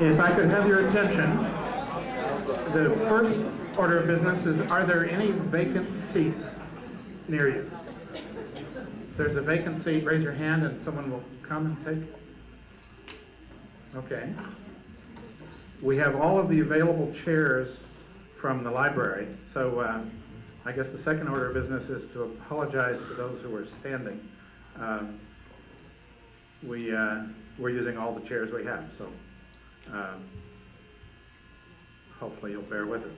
If I could have your attention, the first order of business is, are there any vacant seats near you? If there's a vacant seat, raise your hand and someone will come and take it. Okay. We have all of the available chairs from the library, so I guess the second order of business is to apologize to those who are standing. We're using all the chairs we have, so hopefully you'll bear with us.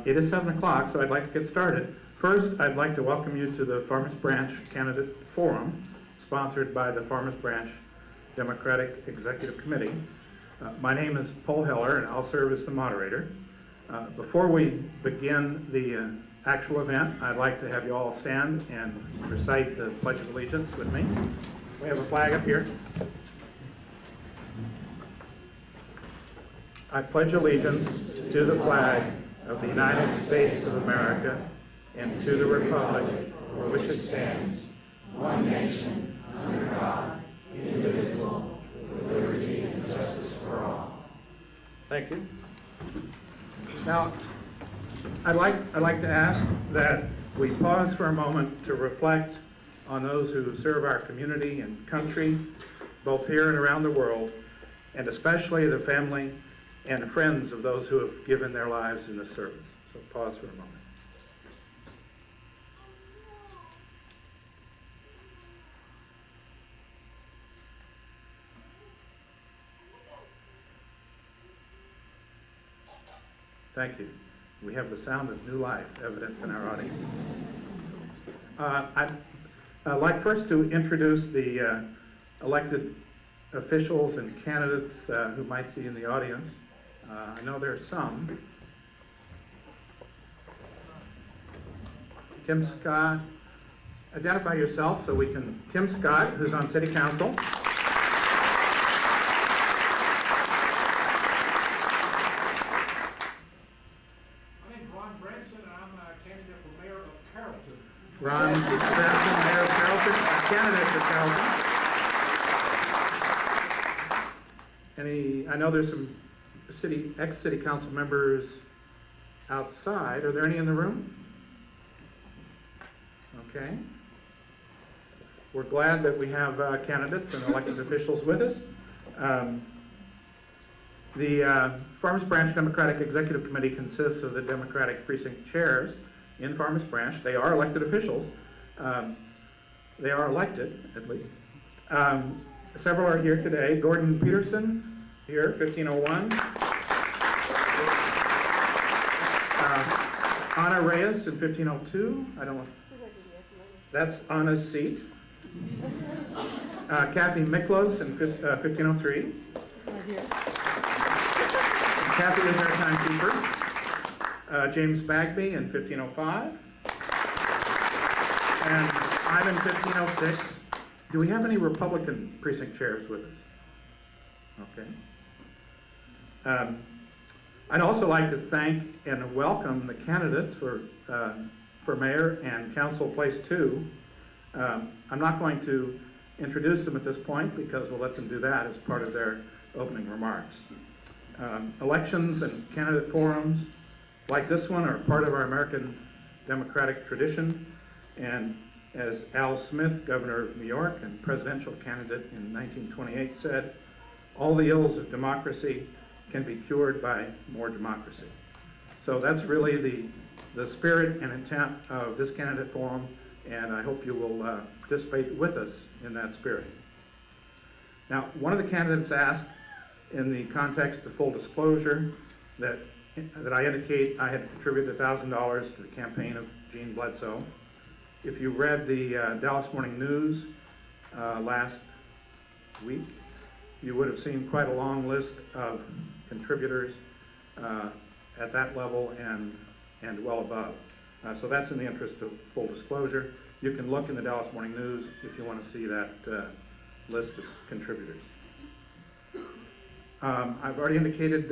It is 7 o'clock, so I'd like to get started. First, I'd like to welcome you to the Farmers Branch Candidate Forum, sponsored by the Farmers Branch Democratic Executive Committee. My name is Paul Heller, and I'll serve as the moderator. Before we begin the actual event, I'd like to have you all stand and recite the Pledge of Allegiance with me. We have a flag up here. I pledge allegiance to the flag of the United States of America and to the republic for which it stands, one nation, under God, indivisible, with liberty and justice for all. Thank you. Now, I'd like to ask that we pause for a moment to reflect on those who serve our community and country, both here and around the world, and especially the family and friends of those who have given their lives in this service. So pause for a moment. Thank you. We have the sound of new life evidenced in our audience. I'd like first to introduce the elected officials and candidates who might be in the audience. I know there are some. Tim Scott, identify yourself so we can. Tim Scott, who's on City Council. Ron Branson, Mayor of Carrollton, candidate for Carrollton. I know there's some ex-city council members outside. Are there any in the room? Okay. We're glad that we have candidates and elected officials with us. The Farmers Branch Democratic Executive Committee consists of the Democratic precinct chairs in Farmers Branch. They are elected officials. They are elected, at least. Several are here today. Gordon Peterson, here, 1501. Anna Reyes in 1502. I don't know. That's Anna's seat. Kathy Miklos in 1503. Kathy is our timekeeper. James Bagby in 1505. And I'm in 1506. Do we have any Republican precinct chairs with us? Okay. I'd also like to thank and welcome the candidates for mayor and council place 2. I'm not going to introduce them at this point because we'll let them do that as part of their opening remarks. Elections and candidate forums like this one are part of our American democratic tradition, and as Al Smith, governor of New York and presidential candidate in 1928 said, all the ills of democracy can be cured by more democracy. So that's really the spirit and intent of this candidate forum, and I hope you will participate with us in that spirit. Now, one of the candidates asked, in the context of full disclosure, that I indicate I had contributed $1,000 to the campaign of Gene Bledsoe. If you read the Dallas Morning News last week, you would have seen quite a long list of contributors at that level and well above. So that's in the interest of full disclosure. You can look in the Dallas Morning News if you want to see that list of contributors. I've already indicated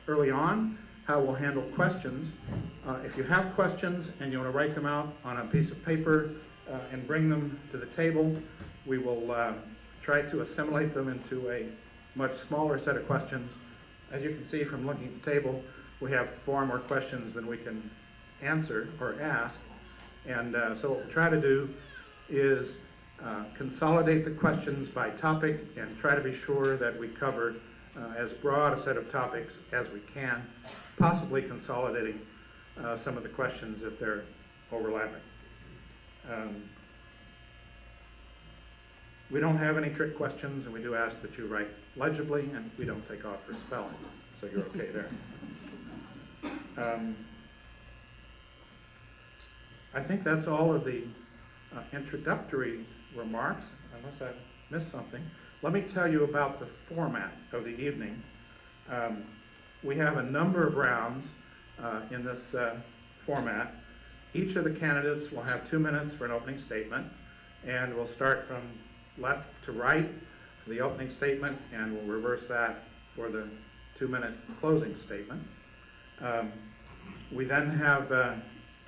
early on how we'll handle questions. If you have questions and you want to write them out on a piece of paper and bring them to the table, we will try to assimilate them into a much smaller set of questions As you can see from looking at the table, we have 4 more questions than we can answer or ask. And so what we'll try to do is consolidate the questions by topic and try to be sure that we cover as broad a set of topics as we can, possibly consolidating some of the questions if they're overlapping. We don't have any trick questions, and we do ask that you write legibly, and we don't take off for spelling, so you're okay there. I think that's all of the introductory remarks, unless I missed something. Let me tell you about the format of the evening. We have a number of rounds in this format. Each of the candidates will have 2 minutes for an opening statement, and we'll start from left to right for the opening statement, and we'll reverse that for the 2-minute closing statement. We then have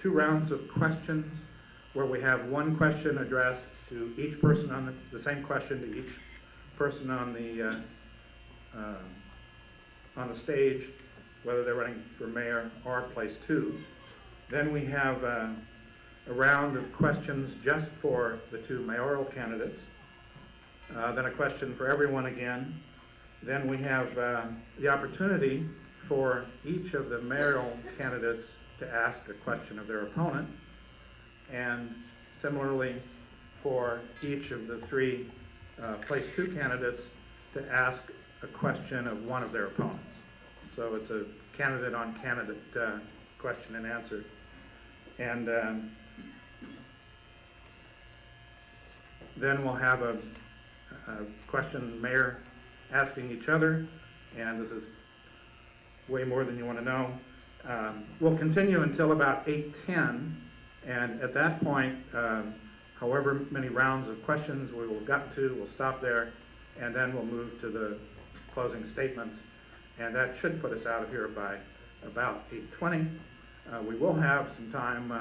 2 rounds of questions where we have 1 question addressed to each person on the same question to each person on the stage, whether they're running for mayor or place 2. Then we have a round of questions just for the 2 mayoral candidates. Then a question for everyone again. Then we have the opportunity for each of the mayoral candidates to ask a question of their opponent, and similarly for each of the 3 place 2 candidates to ask a question of one of their opponents. So it's a candidate on candidate question and answer. And then we'll have a question mayor asking each other, and this is way more than you want to know. We'll continue until about 8:10, and at that point, however many rounds of questions we will get to, we'll stop there, and then we'll move to the closing statements, and that should put us out of here by about 8:20. We will have some time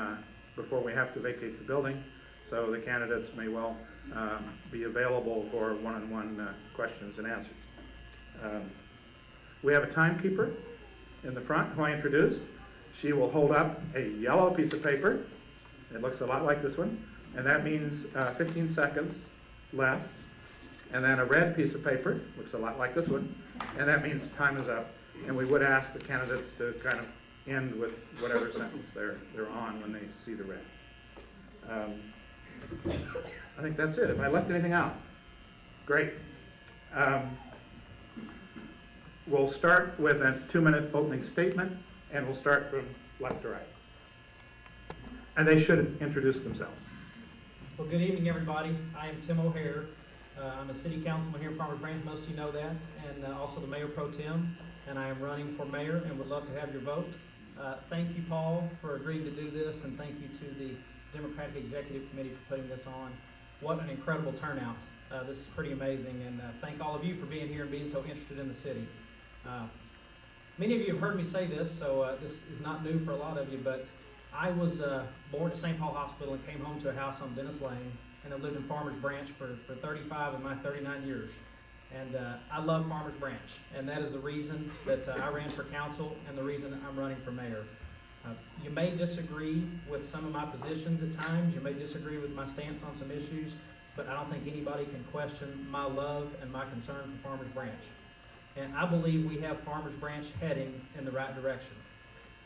before we have to vacate the building, so the candidates may well be available for one-on-one questions and answers. We have a timekeeper in the front who I introduced. She will hold up a yellow piece of paper. It looks a lot like this one, and that means 15 seconds left. And then a red piece of paper, looks a lot like this one, and that means time is up. And we would ask the candidates to kind of end with whatever sentence they're on when they see the red. I think that's it. Have I left anything out? Great. We'll start with a 2-minute opening statement, and we'll start from left to right. And they should introduce themselves. Well, good evening, everybody. I am Tim O'Hare. I'm a city councilman here in Farmers Branch. Most of you know that, and also the mayor pro tem. And I am running for mayor and would love to have your vote. Thank you, Paul, for agreeing to do this, and thank you to the Democratic Executive Committee for putting this on. What an incredible turnout. This is pretty amazing, and thank all of you for being here and being so interested in the city. Many of you have heard me say this, so this is not new for a lot of you, but I was born at St. Paul Hospital and came home to a house on Dennis Lane, and I've lived in Farmers Branch for 35 of my 39 years. And I love Farmers Branch, and that is the reason that I ran for council and the reason I'm running for mayor. You may disagree with some of my positions at times, you may disagree with my stance on some issues, but I don't think anybody can question my love and my concern for Farmers Branch. And I believe we have Farmers Branch heading in the right direction.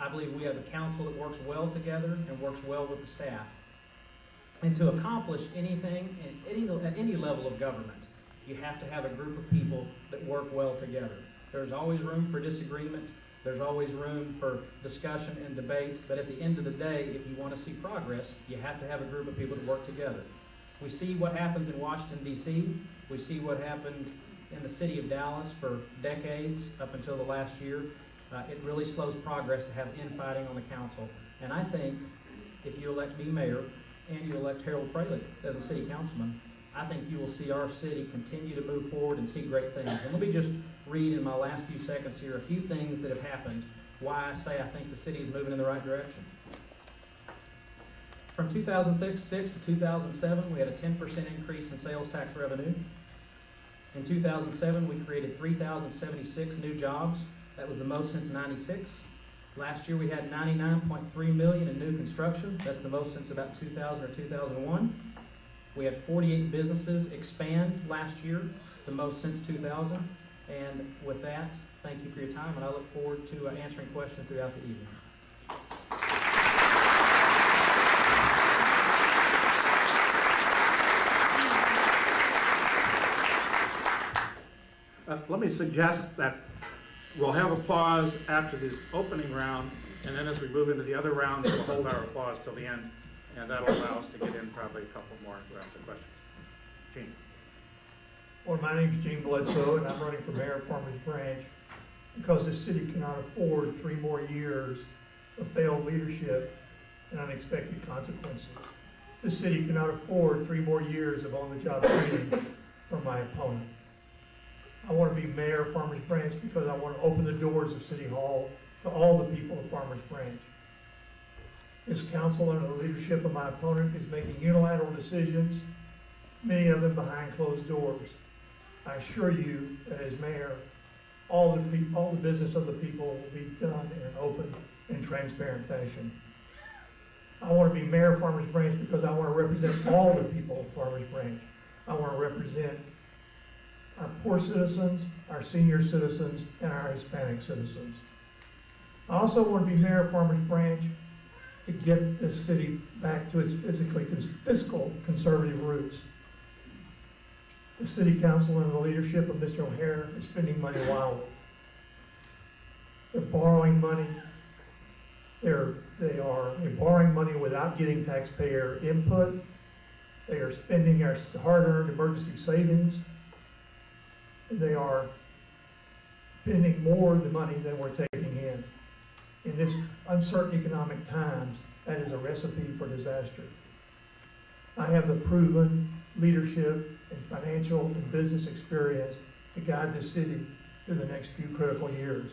I believe we have a council that works well together and works well with the staff. And to accomplish anything at any level of government, you have to have a group of people that work well together. There's always room for disagreement. There's always room for discussion and debate. But at the end of the day, if you want to see progress, you have to have a group of people that work together. We see what happens in Washington, D.C. We see what happened in the city of Dallas for decades up until the last year. It really slows progress to have infighting on the council. And I think if you elect me mayor and you elect Harold Freilich as a city councilman, I think you will see our city continue to move forward and see great things. And let me just read in my last few seconds here a few things that have happened, why I say I think the city is moving in the right direction. From 2006 to 2007, we had a 10% increase in sales tax revenue. In 2007, we created 3,076 new jobs. That was the most since '96. Last year we had $99.3 million in new construction. That's the most since about 2000 or 2001. We had 48 businesses expand last year, the most since 2000. And with that, thank you for your time, and I look forward to answering questions throughout the evening. Let me suggest that we'll have applause after this opening round, and then as we move into the other rounds, we'll hold our applause till the end, and that'll allow us to get in probably a couple more rounds of questions. Gene. Well, my name's Gene Bledsoe, and I'm running for mayor of Farmers Branch because the city cannot afford 3 more years of failed leadership and unexpected consequences. The city cannot afford 3 more years of on-the-job training from my opponent. I want to be mayor of Farmers Branch because I want to open the doors of City Hall to all the people of Farmers Branch. This council, under the leadership of my opponent, is making unilateral decisions, many of them behind closed doors. I assure you that as mayor, all the business of the people will be done in an open and transparent fashion. I want to be mayor of Farmers Branch because I want to represent all the people of Farmers Branch. I want to represent our poor citizens, our senior citizens, and our Hispanic citizens. I also want to be mayor of Farmers Branch to get this city back to its fiscal conservative roots. The city council under the leadership of Mr. O'Hare is spending money wildly. They're borrowing money. They're borrowing money without getting taxpayer input. They are spending our hard-earned emergency savings. They are spending more of the money than we're taking in. In this uncertain economic times, that is a recipe for disaster. I have the proven leadership and financial and business experience to guide the city through the next few critical years.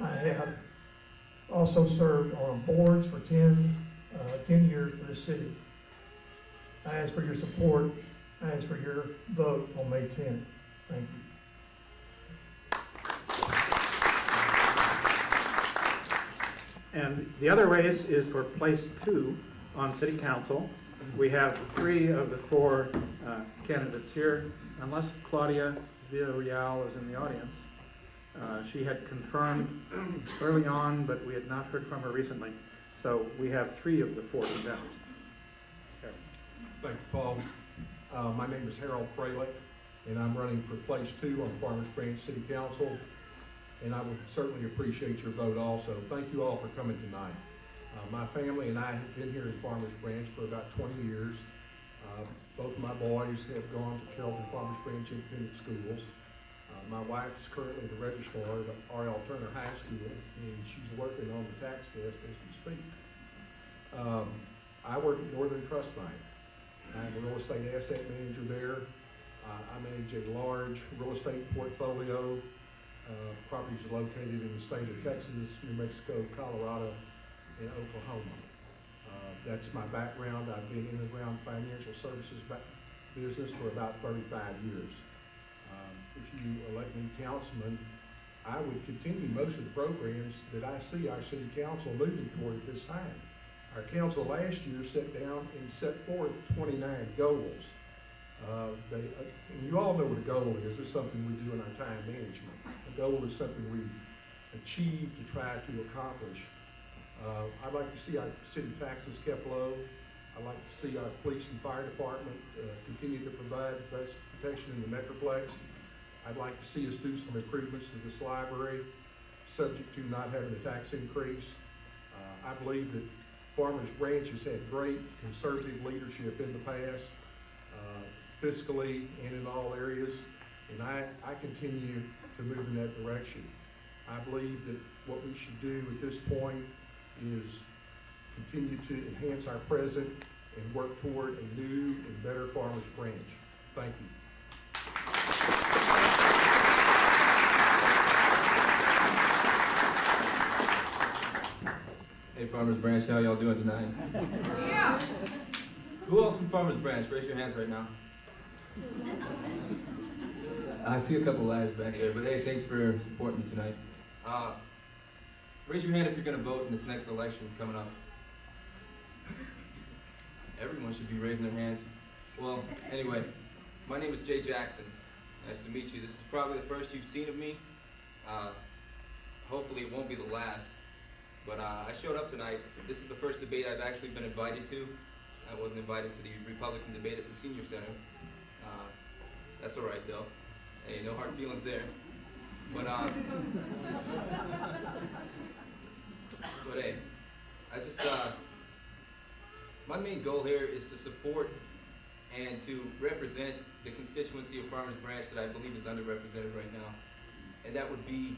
I have also served on boards for 10 years for the city. I ask for your support. I ask for your vote on May 10th. Thank you. And the other race is for place 2 on city council. We have 3 of the 4 candidates here, unless Claudia Villarreal is in the audience. She had confirmed early on, but we had not heard from her recently. So we have 3 of the 4 contenders. Thank you, Paul. My name is Harold Fralick, and I'm running for place 2 on Farmers Branch City Council, and I would certainly appreciate your vote also. Thank you all for coming tonight. My family and I have been here in Farmers Branch for about 20 years. Both of my boys have gone to Carrollton Farmers Branch Independent Schools. My wife is currently the registrar at R.L. Turner High School, and she's working on the tax test as we speak. I work at Northern Trust Bank. I'm a real estate asset manager there. I manage a large real estate portfolio. Properties are located in the state of Texas, New Mexico, Colorado, and Oklahoma. That's my background. I've been in and around financial services business for about 35 years. If you elect me councilman, I would continue most of the programs that I see our city council moving toward at this time. Our council last year sat down and set forth 29 goals. And you all know what a goal is. It's something we do in our time management. A goal is something we achieve to try to accomplish. I'd like to see our city taxes kept low. I'd like to see our police and fire department continue to provide the best protection in the Metroplex. I'd like to see us do some improvements to this library, subject to not having a tax increase. I believe that Farmers Branch has had great conservative leadership in the past, fiscally and in all areas, and I continue to move in that direction. I believe that what we should do at this point is continue to enhance our present and work toward a new and better Farmers Branch. Thank you. Hey Farmers Branch, how y'all doing tonight? Yeah. Who else from Farmers Branch? Raise your hands right now. I see a couple lives back there, but hey, thanks for supporting me tonight. Raise your hand if you're going to vote in this next election coming up. Everyone should be raising their hands. Well, anyway, my name is Jay Jackson. Nice to meet you. This is probably the first you've seen of me. Hopefully it won't be the last. But I showed up tonight. This is the first debate I've actually been invited to. I wasn't invited to the Republican debate at the Senior Center. That's all right, though. Hey, no hard feelings there. But hey, I just, my main goal here is to support and to represent the constituency of Farmers Branch that I believe is underrepresented right now. And that would be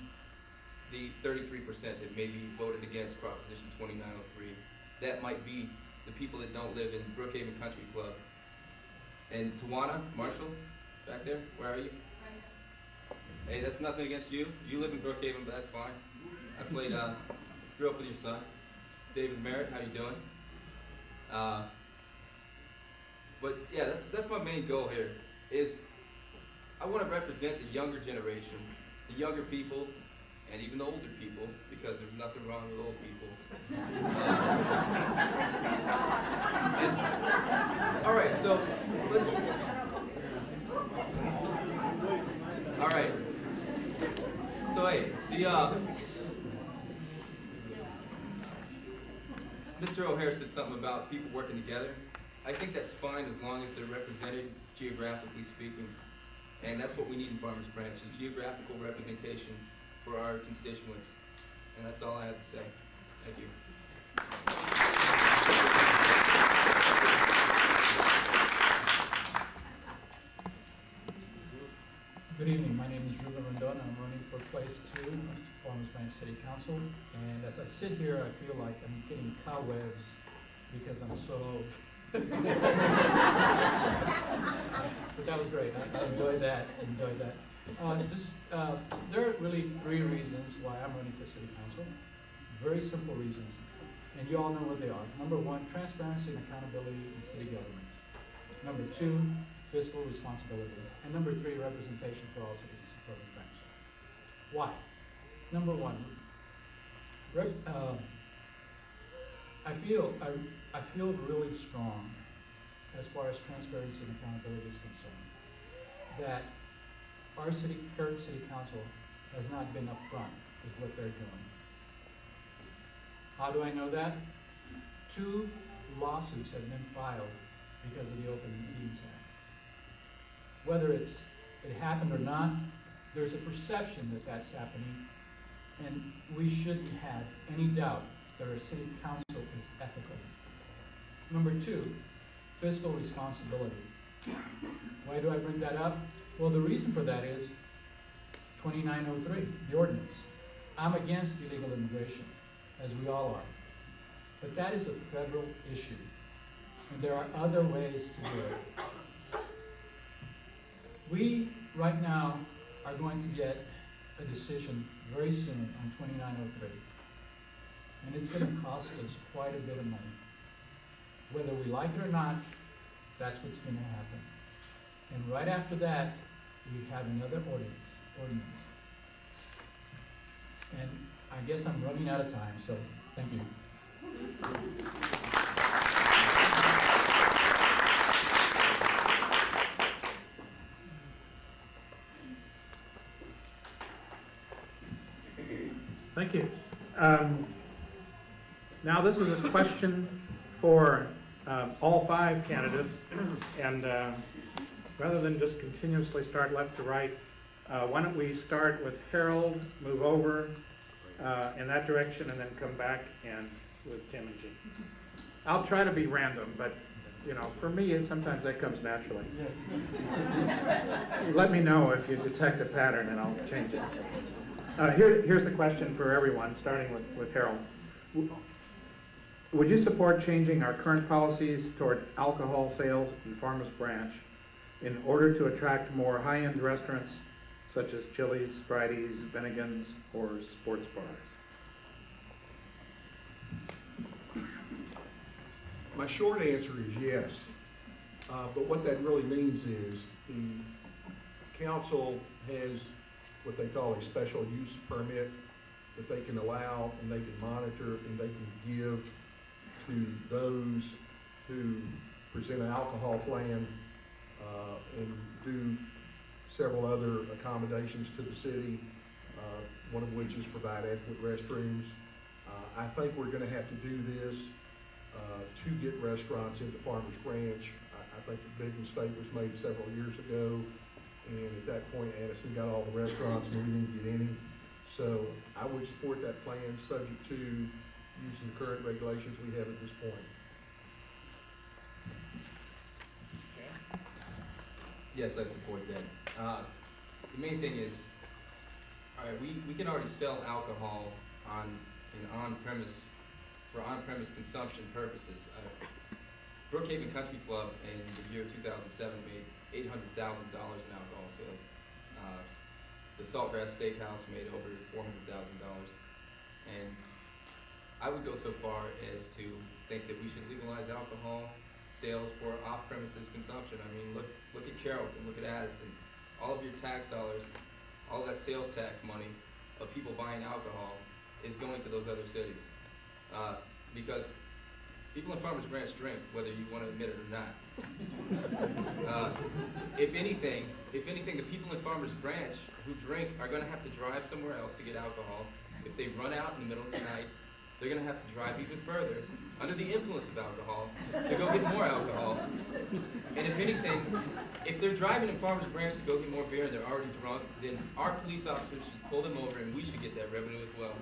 the 33% that maybe voted against Proposition 2903. That might be the people that don't live in Brookhaven Country Club. And Tawana, Marshall, back there, where are you? Hey, that's nothing against you. You live in Brookhaven, but that's fine. I played, grew up with your son. David Merritt, how you doing? But yeah, that's my main goal here, is I want to represent the younger generation, the younger people, and even the older people, because there's nothing wrong with old people. All right, so let's, all right. So hey, Mr. O'Hare said something about people working together. I think that's fine as long as they're represented geographically speaking. And that's what we need in Farmers Branch, is geographical representation for our constituents. And that's all I have to say. Thank you. Good evening, my name is Ruben Rondon. I'm running for place 2 of Farmers Branch City Council. And as I sit here, I feel like I'm getting cobwebs because I'm so old. But that was great. I enjoyed that. There are really 3 reasons why I'm running for City Council. Very simple reasons. And you all know what they are. Number 1, transparency and accountability in city government. Number 2, fiscal responsibility. And number 3, representation for all citizens of Farmers Branch. Why? Number 1, I feel really strong as far as transparency and accountability is concerned, that our current city council has not been upfront with what they're doing. How do I know that? 2 lawsuits have been filed because of the Open Meetings Act. Whether it happened or not, there's a perception that that's happening, and we shouldn't have any doubt that our city council is ethical. Number 2, fiscal responsibility. Why do I bring that up? Well, the reason for that is 2903, the ordinance. I'm against illegal immigration, as we all are. But that is a federal issue, and there are other ways to do it. We, right now, are going to get a decision very soon on 2903. And it's going to cost us quite a bit of money. Whether we like it or not, that's what's going to happen. And right after that, we have another ordinance. And I guess I'm running out of time, so thank you. Thank you. Now this is a question for all 5 candidates, and rather than just continuously start left to right, why don't we start with Harold, move over in that direction, and then come back and with Tim and Jean. I'll try to be random, but you know, for me, sometimes that comes naturally. Let me know if you detect a pattern, and I'll change it. Here's the question for everyone, starting with Harold. Would you support changing our current policies toward alcohol sales in Farmers Branch in order to attract more high-end restaurants such as Chili's, Friday's, Bennigan's, or sports bars? My short answer is yes. But what that really means is the council has what they call a special use permit that they can allow and they can monitor and they can give to those who present an alcohol plan and do several other accommodations to the city, one of which is provide adequate restrooms. I think we're gonna have to do this to get restaurants into Farmers Branch. I think the big mistake was made several years ago, and at that point Addison got all the restaurants and we didn't get any. So I would support that plan subject to using the current regulations we have at this point. Yes, I support that. The main thing is, all right, we can already sell alcohol for on-premise consumption purposes. Brookhaven Country Club in the year 2007 made $800,000 in alcohol sales. The Saltgrass Steakhouse made over $400,000. And I would go so far as to think that we should legalize alcohol sales for off-premises consumption. I mean, look at Carrollton, look at Addison. All of your tax dollars, all that sales tax money of people buying alcohol is going to those other cities. Because people in Farmers Branch drink, whether you want to admit it or not. If anything, the people in Farmers Branch who drink are going to have to drive somewhere else to get alcohol. If they run out in the middle of the night, they're going to have to drive even further under the influence of alcohol to go get more alcohol. And if anything, if they're driving in Farmers Branch to go get more beer and they're already drunk, then our police officers should pull them over and we should get that revenue as well.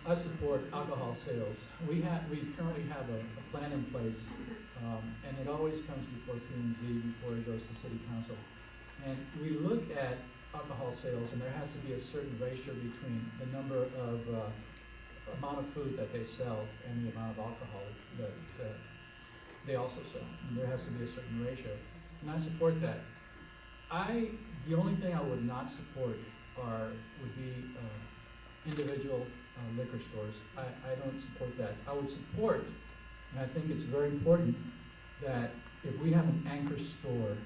I support alcohol sales. We currently have a plan in place, and it always comes before P&Z before it goes to City Council. And we look at alcohol sales, and there has to be a certain ratio between the number of amount of food that they sell and the amount of alcohol that they also sell. And there has to be a certain ratio, and I support that. The only thing I would not support would be individual liquor stores. I don't support that. I would support, and I think it's very important, that if we have an anchor store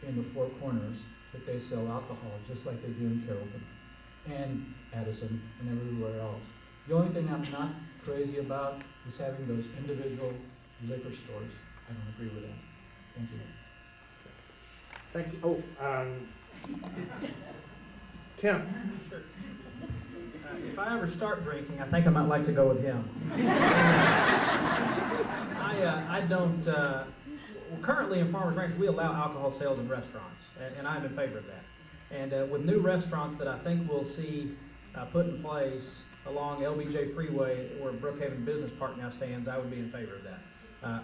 in the Four Corners, that they sell alcohol just like they do in Carrollton and Addison and everywhere else. The only thing I'm not crazy about is having those individual liquor stores. I don't agree with that. Thank you. Thank you. Oh, Tim. Sure. If I ever start drinking, I think I might like to go with him. I don't, currently in Farmers Branch, we allow alcohol sales in restaurants, and I'm in favor of that. And with new restaurants that I think we'll see put in place along LBJ Freeway, where Brookhaven Business Park now stands, I would be in favor of that.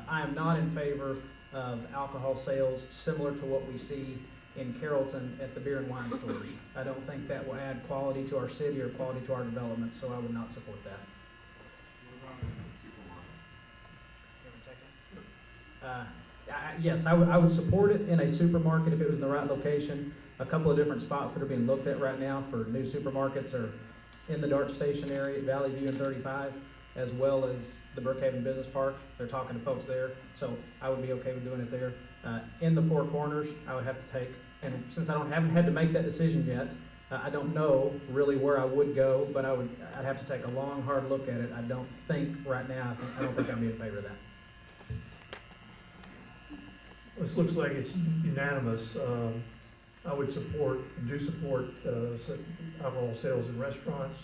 I am not in favor of alcohol sales similar to what we see in Carrollton at the beer and wine stores. I don't think that will add quality to our city or quality to our development, so I would not support that. Yes, I would support it in a supermarket if it was in the right location. A couple of different spots that are being looked at right now for new supermarkets are in the Dart Station area at Valley View and 35, as well as the Brookhaven Business Park. They're talking to folks there, so I would be okay with doing it there. In the Four Corners, I would have to take, and since I haven't had to make that decision yet, I don't know really where I would go, but I'd have to take a long, hard look at it. I don't think right now, I don't think I'd be in favor of that. This looks like it's unanimous. I would support, and do support alcohol sales in restaurants.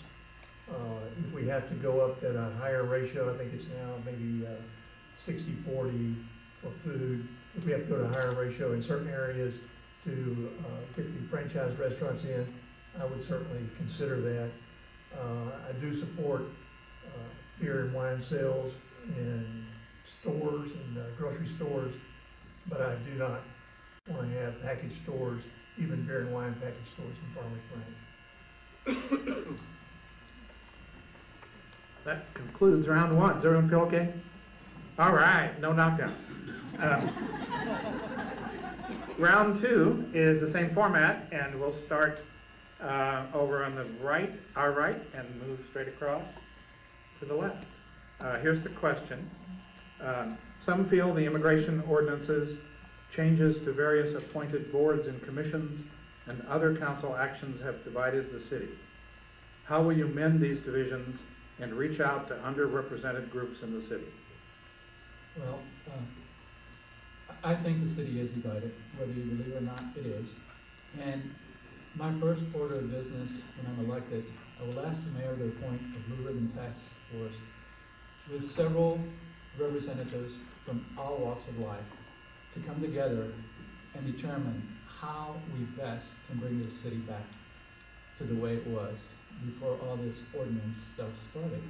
If we have to go up at a higher ratio, I think it's now maybe 60-40 for food. If we have to go to a higher ratio in certain areas to get the franchise restaurants in, I would certainly consider that. I do support beer and wine sales in stores and grocery stores, but I do not want to have package stores, even beer and wine package stores in Farmers Branch. That concludes round one. Does everyone feel okay? All right, no knockouts. round two is the same format, and we'll start over on the right, our right, and move straight across to the left. Here's the question. Some feel the immigration ordinances, changes to various appointed boards and commissions, and other council actions have divided the city. How will you mend these divisions and reach out to underrepresented groups in the city? Well, I think the city is divided, whether you believe it or not, it is. And my first order of business when I'm elected, I will ask the mayor to appoint a blue ribbon task force with several representatives from all walks of life to come together and determine how we best can bring this city back to the way it was before all this ordinance stuff started.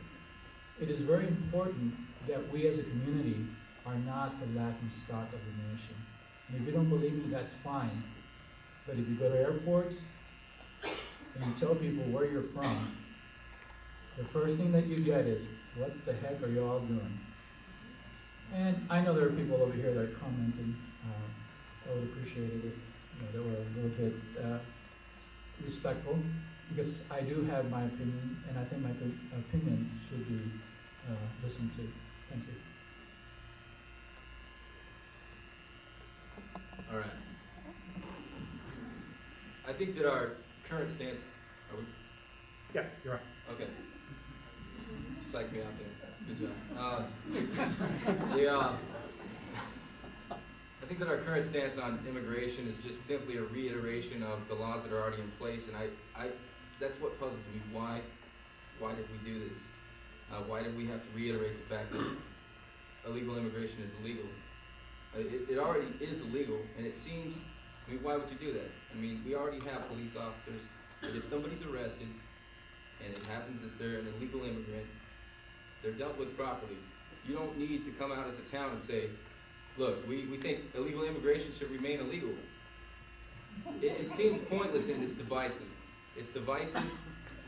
It is very important that we as a community are not the laughing stock of the nation. And if you don't believe me, that's fine. But if you go to airports and you tell people where you're from, the first thing that you get is, what the heck are you all doing? And I know there are people over here that are commenting. I would appreciate it if they were a little bit respectful, because I do have my opinion, and I think my opinion should be listened to. Thank you. All right. I think that our current stance, are we, Yeah, you're right. okay. Psych me out there. Good job. I think that our current stance on immigration is just simply a reiteration of the laws that are already in place, and that's what puzzles me. Why did we do this? Why did we have to reiterate the fact that illegal immigration is illegal? It already is illegal, and it seems, I mean, why would you do that? I mean, we already have police officers, but if somebody's arrested, and it happens that they're an illegal immigrant, they're dealt with properly. You don't need to come out as a town and say, look, we think illegal immigration should remain illegal. It seems pointless and it's divisive. It's divisive,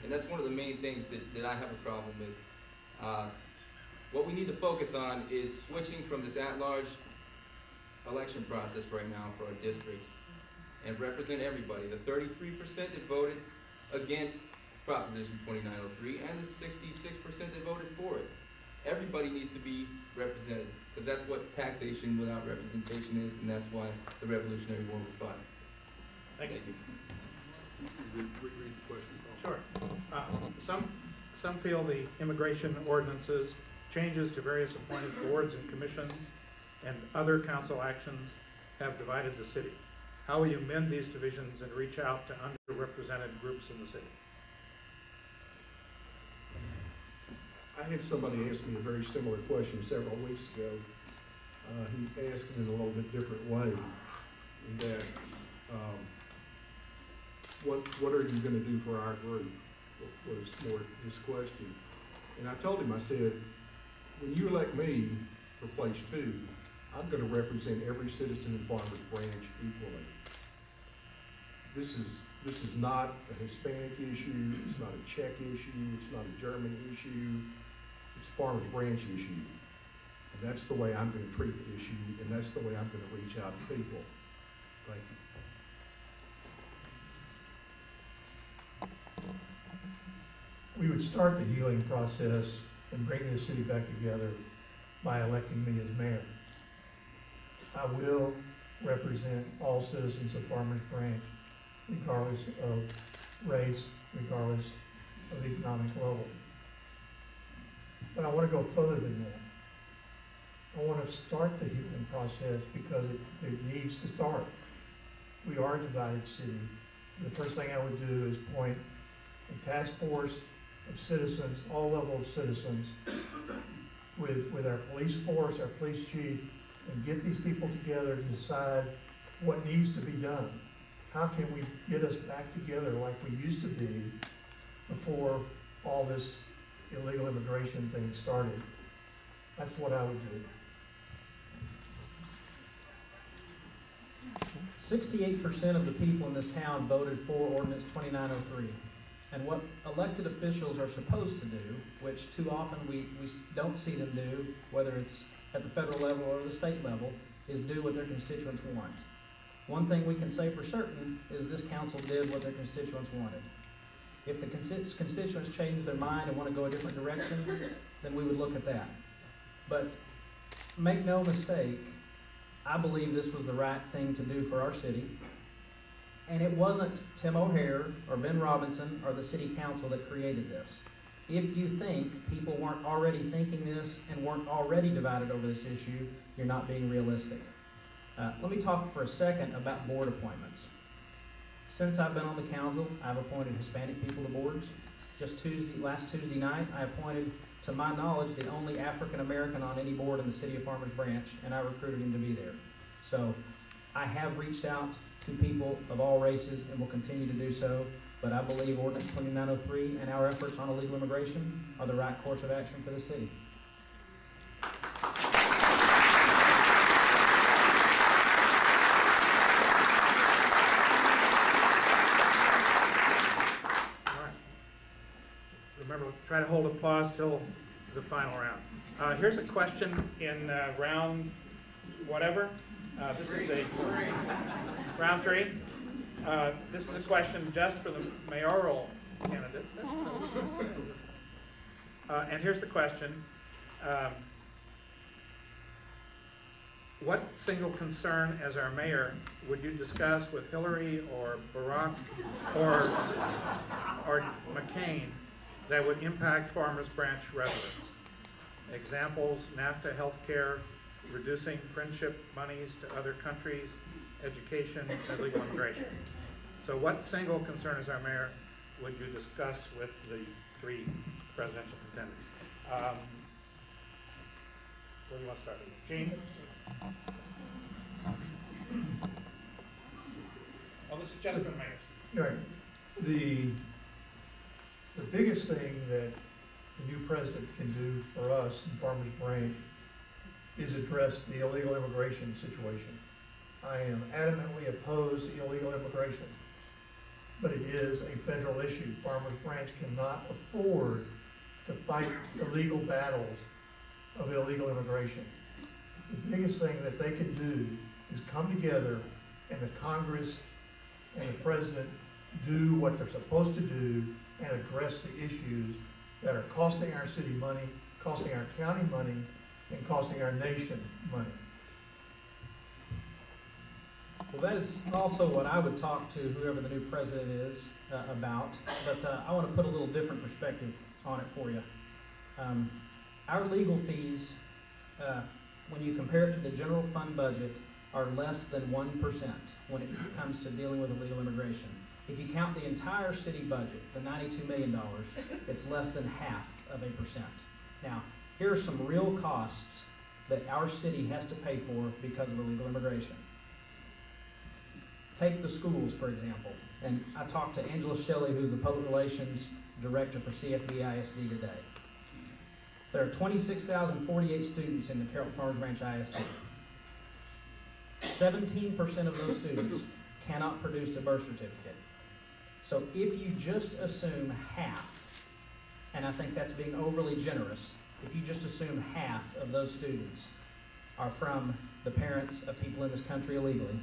and that's one of the main things that I have a problem with. What we need to focus on is switching from this at-large election process right now for our districts and represent everybody. The 33% that voted against Proposition 2903 and the 66% that voted for it. Everybody needs to be represented, because that's what taxation without representation is, and that's why the Revolutionary War was fought. Thank you. Read the question. Sure. Some feel the immigration ordinances, changes to various appointed boards and commissions, and other council actions have divided the city. How will you mend these divisions and reach out to underrepresented groups in the city? I had somebody ask me a very similar question several weeks ago. He asked it in a little bit different way, in that, what are you gonna do for our group, was more his question. And I told him, I said, when you elect me for place 2, I'm gonna represent every citizen in Farmers Branch equally. This is not a Hispanic issue, it's not a Czech issue, it's not a German issue, it's a Farmers Branch issue. And that's the way I'm gonna treat the issue, and that's the way I'm gonna reach out to people. Thank you. We would start the healing process and bring the city back together by electing me as mayor. I will represent all citizens of Farmers Branch, regardless of race, regardless of economic level. But I want to go further than that. I want to start the healing process because it needs to start. We are a divided city. The first thing I would do is appoint a task force of citizens, all levels of citizens, with our police force, our police chief, and get these people together to decide what needs to be done. How can we get us back together like we used to be before all this illegal immigration thing started? That's what I would do. 68% of the people in this town voted for Ordinance 2903. And what elected officials are supposed to do, which too often we don't see them do, whether it's at the federal level or the state level, is do what their constituents want. One thing we can say for certain is this council did what their constituents wanted. If the constituents change their mind and want to go a different direction, then we would look at that. But make no mistake, I believe this was the right thing to do for our city. And it wasn't Tim O'Hare or Ben Robinson or the city council that created this. If you think people weren't already thinking this and weren't already divided over this issue, you're not being realistic. Let me talk for a second about board appointments. Since I've been on the council, I've appointed Hispanic people to boards. Just last Tuesday night, I appointed, to my knowledge, the only African American on any board in the city of Farmers Branch, and I recruited him to be there. So I have reached out to people of all races and will continue to do so, but I believe Ordinance 2903 and our efforts on illegal immigration are the right course of action for the city. Remember, try to hold applause till the final round. Here's a question in round whatever. This is a round 3. This is a question just for the mayoral candidates. And here's the question. What single concern as our mayor would you discuss with Hillary or Barack or McCain that would impact Farmers Branch residents? Examples: NAFTA, healthcare, reducing friendship monies to other countries, education, and legal immigration. So what single concern as our mayor would you discuss with the 3 presidential contenders? Where do you want to start? Gene? Oh, this is just for the mayors. Right. The biggest thing that the new president can do for us in Farmers Branch is address the illegal immigration situation. I am adamantly opposed to illegal immigration, but it is a federal issue. Farmers Branch cannot afford to fight the legal battles of illegal immigration. The biggest thing that they can do is come together and the Congress and the president do what they're supposed to do and address the issues that are costing our city money, costing our county money, and costing our nation money. Well, that is also what I would talk to whoever the new president is about, but I want to put a little different perspective on it for you. Our legal fees, when you compare it to the general fund budget, are less than 1% when it comes to dealing with illegal immigration. If you count the entire city budget, the $92 million, it's less than 0.5%. Now, here are some real costs that our city has to pay for because of illegal immigration. Take the schools, for example. And I talked to Angela Shelley, who's the Public Relations Director for CFB-ISD today. There are 26,048 students in the Carrollton Farmers Branch ISD. 17% of those students cannot produce a birth certificate. So if you just assume half, and I think that's being overly generous, if you just assume half of those students are from the parents of people in this country illegally,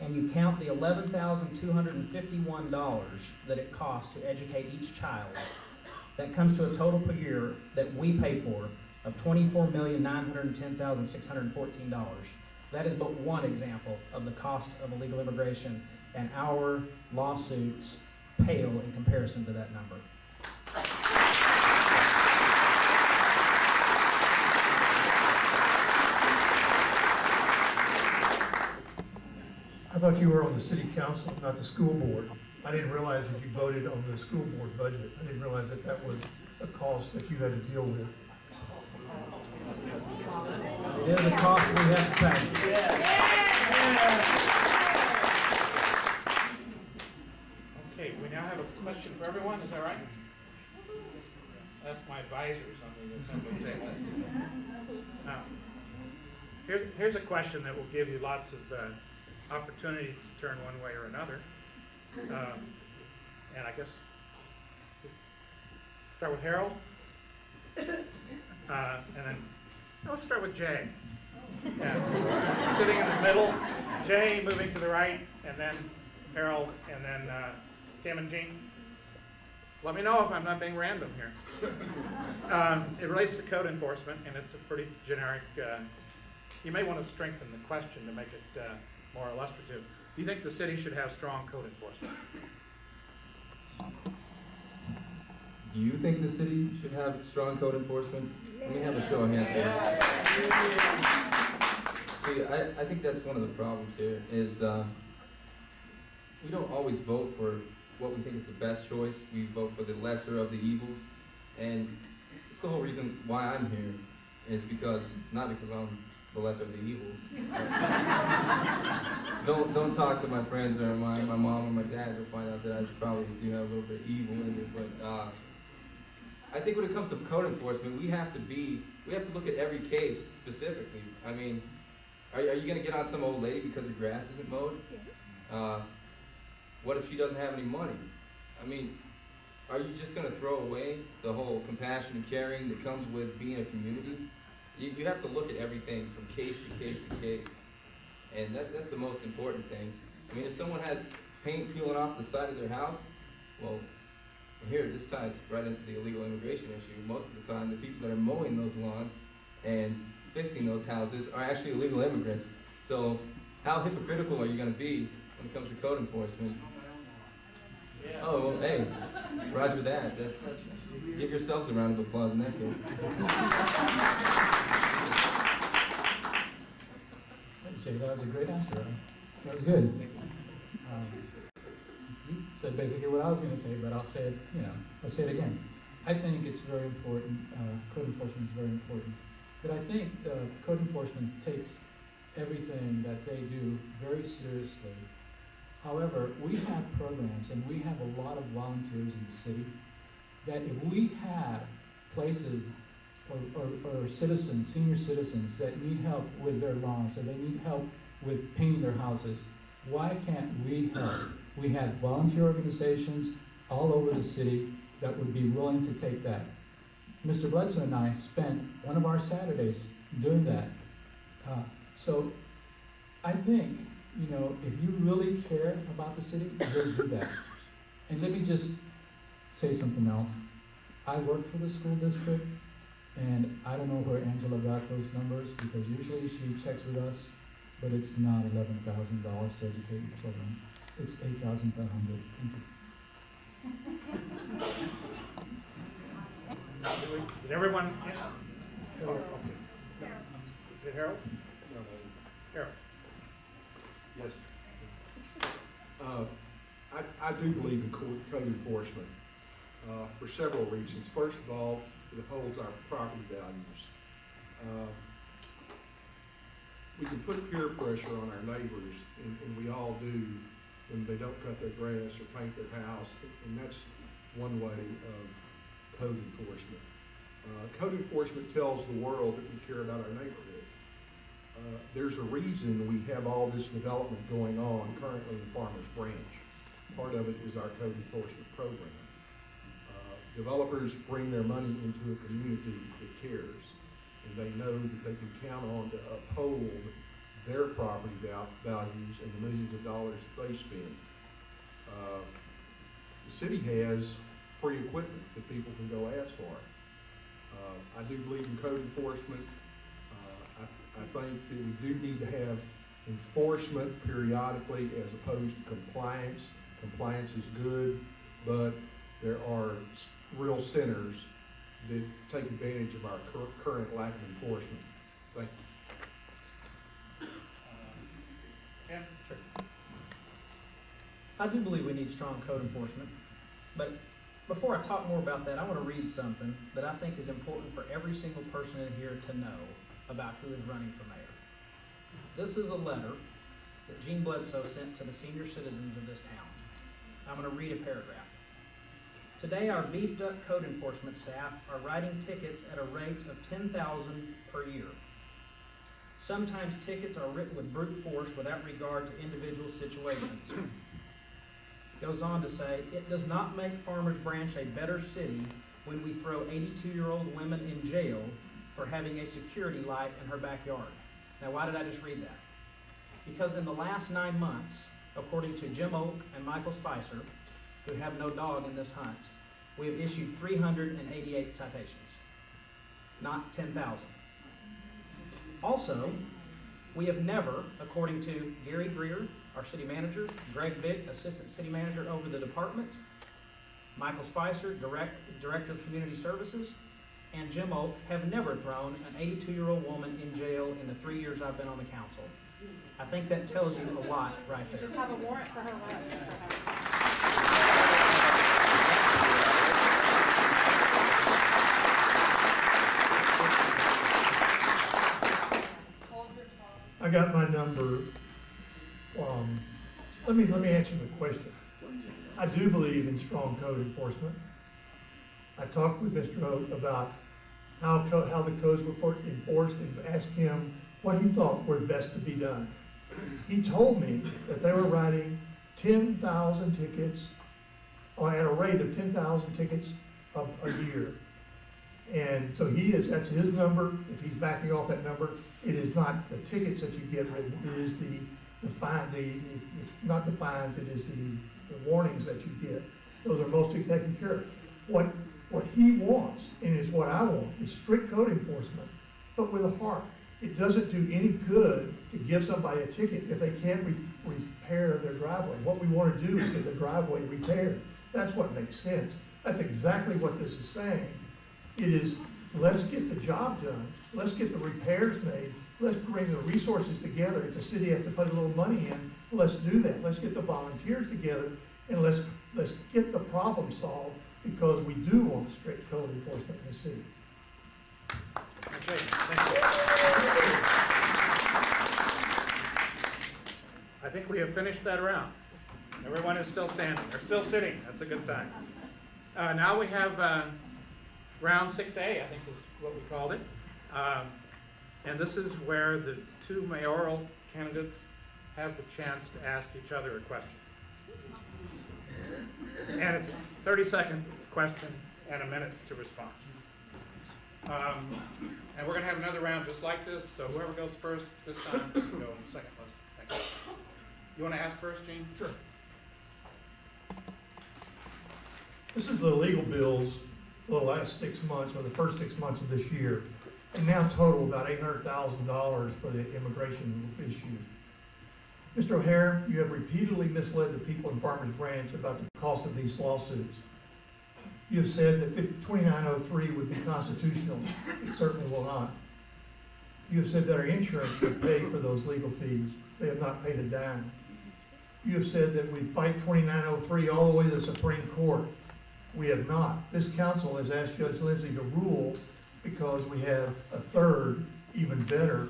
and you count the $11,251 that it costs to educate each child, that comes to a total per year that we pay for of $24,910,614. That is but one example of the cost of illegal immigration, and our lawsuits pale in comparison to that number. I thought you were on the city council, not the school board. I didn't realize that you voted on the school board budget. I didn't realize that that was a cost that you had to deal with. It is a cost we have to pay. Okay, we now have a question for everyone, is that right? That's my advisors on the assembly table. Now, here's a question that will give you lots of opportunity to turn one way or another. And I guess, start with Harold. And then, let's start with Jay. Yeah. Sitting in the middle. Jay moving to the right, and then Harold, and then Tim and Jean. Let me know if I'm not being random here. It relates to code enforcement, and it's a pretty generic, you may want to strengthen the question to make it more illustrative. Do you think the city should have strong code enforcement? Do you think the city should have strong code enforcement? Let me have a show of hands here. See, I think that's one of the problems here, is we don't always vote for what we think is the best choice. We vote for the lesser of the evils. And it's the whole reason why I'm here, is because, not because I'm the lesser of the evils. Don't talk to my friends or my mom or my dad. They'll find out that I probably do have a little bit of evil in me. But I think when it comes to code enforcement, we have to look at every case specifically. I mean, are you going to get on some old lady because her grass isn't mowed? What if she doesn't have any money? I mean, are you just going to throw away the whole compassion and caring that comes with being a community? You have to look at everything from case to case to case. And that's the most important thing. I mean, if someone has paint peeling off the side of their house, well, here, this ties right into the illegal immigration issue. Most of the time, the people that are mowing those lawns and fixing those houses are actually illegal immigrants. So how hypocritical are you going to be when it comes to code enforcement? Oh, well, hey, roger that. Give yourselves a round of applause in that case. Jay, that was a great answer. That was good. You said basically what I was going to say, but I'll say it, I'll say it again. I think it's very important, code enforcement is very important. But I think code enforcement takes everything that they do very seriously. However, we have programs and we have a lot of volunteers in the city that if we have places or citizens, senior citizens that need help with their lawns or they need help with painting their houses, why can't we help? We have volunteer organizations all over the city that would be willing to take that. Mr. Bledsoe and I spent one of our Saturdays doing that. So I think, if you really care about the city, you'll do that. And let me just say something else. I work for the school district, and I don't know where Angela got those numbers, because usually she checks with us, but it's not $11,000 to educate your children. It's $8,500. Did everyone? Oh, okay. No. Is it Harold? No. Harold. Yes. I do believe in code enforcement for several reasons. First of all, it upholds our property values. We can put peer pressure on our neighbors, and we all do, when they don't cut their grass or paint their house, and that's one way of code enforcement. Code enforcement tells the world that we care about our neighborhood. There's a reason we have all this development going on currently in Farmers Branch. Part of it is our code enforcement program. Developers bring their money into a community that cares, and they know that they can count on to uphold their property values and the millions of dollars that they spend. The city has free equipment that people can go ask for. I do believe in code enforcement. I think that we do need to have enforcement periodically as opposed to compliance. Compliance is good, but there are real sinners that take advantage of our current lack of enforcement. Thank you. Ken? Sure. I do believe we need strong code enforcement, but before I talk more about that, I want to read something that I think is important for every single person in here to know about who is running for mayor. This is a letter that Gene Bledsoe sent to the senior citizens of this town. I'm going to read a paragraph. Today, our beefed up code enforcement staff are writing tickets at a rate of 10,000 per year. Sometimes tickets are written with brute force without regard to individual situations. Goes on to say, it does not make Farmers Branch a better city when we throw 82-year-old women in jail for having a security light in her backyard. Now, why did I just read that? because in the last 9 months, according to Jim Oak and Michael Spicer, who have no dog in this hunt, we have issued 388 citations, not 10,000. Also, we have never, according to Gary Greer, our city manager, Greg Vick, assistant city manager over the department, Michael Spicer, director of community services, and Jim Oak have never thrown an 82-year-old woman in jail in the 3 years I've been on the council. I think that tells you a lot right there. Just have a warrant for her arrest. I got my number. Let me answer the question. I do believe in strong code enforcement. I talked with Mr. Oak about how the codes were enforced and asked him what he thought were best to be done. He told me that they were writing 10,000 tickets, or at a rate of 10,000 tickets a year. And so that's his number. If he's backing off that number, it is not the tickets that you get written, it is the fine, it's not the fines, it is the warnings that you get. Those are mostly taken care of. What he wants, and is what I want, is strict code enforcement, but with a heart. It doesn't do any good to give somebody a ticket if they can't repair their driveway. What we want to do is get the driveway repaired. That's what makes sense. That's exactly what this is saying. It is, let's get the job done. Let's get the repairs made. Let's bring the resources together. If the city has to put a little money in, let's do that. Let's get the volunteers together, and let's get the problem solved, because we do want strict code enforcement in the city. Okay, thank you. I think we have finished that round. Everyone is still standing, or still sitting. That's a good sign. Now we have round 6A, I think is what we called it. And this is where the two mayoral candidates have the chance to ask each other a question. And it's a 30-second question and a minute to respond. And we're going to have another round just like this, so whoever goes first this time can go second. Thank you. You want to ask first, Gene? Sure. This is the legal bills for the last 6 months, or the first 6 months of this year, and now total about $800,000 for the immigration issues. Mr. O'Hare, you have repeatedly misled the people in Farmers Branch about the cost of these lawsuits. You have said that 2903 would be constitutional. It certainly will not. You have said that our insurance would pay for those legal fees. They have not paid a dime. You have said that we'd fight 2903 all the way to the Supreme Court. We have not. This council has asked Judge Lindsay to rule because we have a third, even better,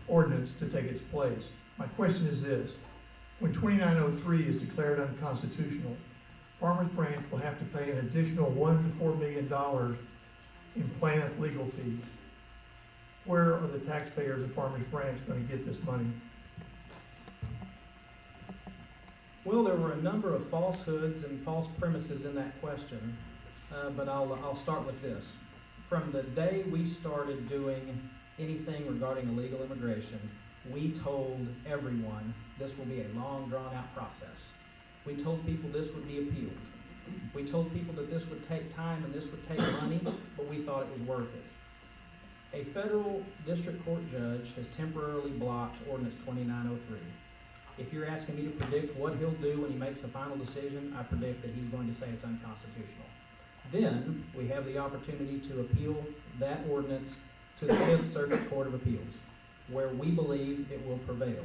ordinance to take its place. My question is this: when 2903 is declared unconstitutional, Farmers Branch will have to pay an additional $1 to $4 million in plaintiff legal fees. Where are the taxpayers of Farmers Branch going to get this money? Well, there were a number of falsehoods and false premises in that question, but I'll start with this. From the day we started doing anything regarding illegal immigration, we told everyone this will be a long, drawn-out process. We told people this would be appealed. We told people that this would take time and this would take money, but we thought it was worth it. A federal district court judge has temporarily blocked Ordinance 2903. If you're asking me to predict what he'll do when he makes a final decision, I predict that he's going to say it's unconstitutional. Then we have the opportunity to appeal that ordinance to the Fifth Circuit Court of Appeals, where we believe it will prevail.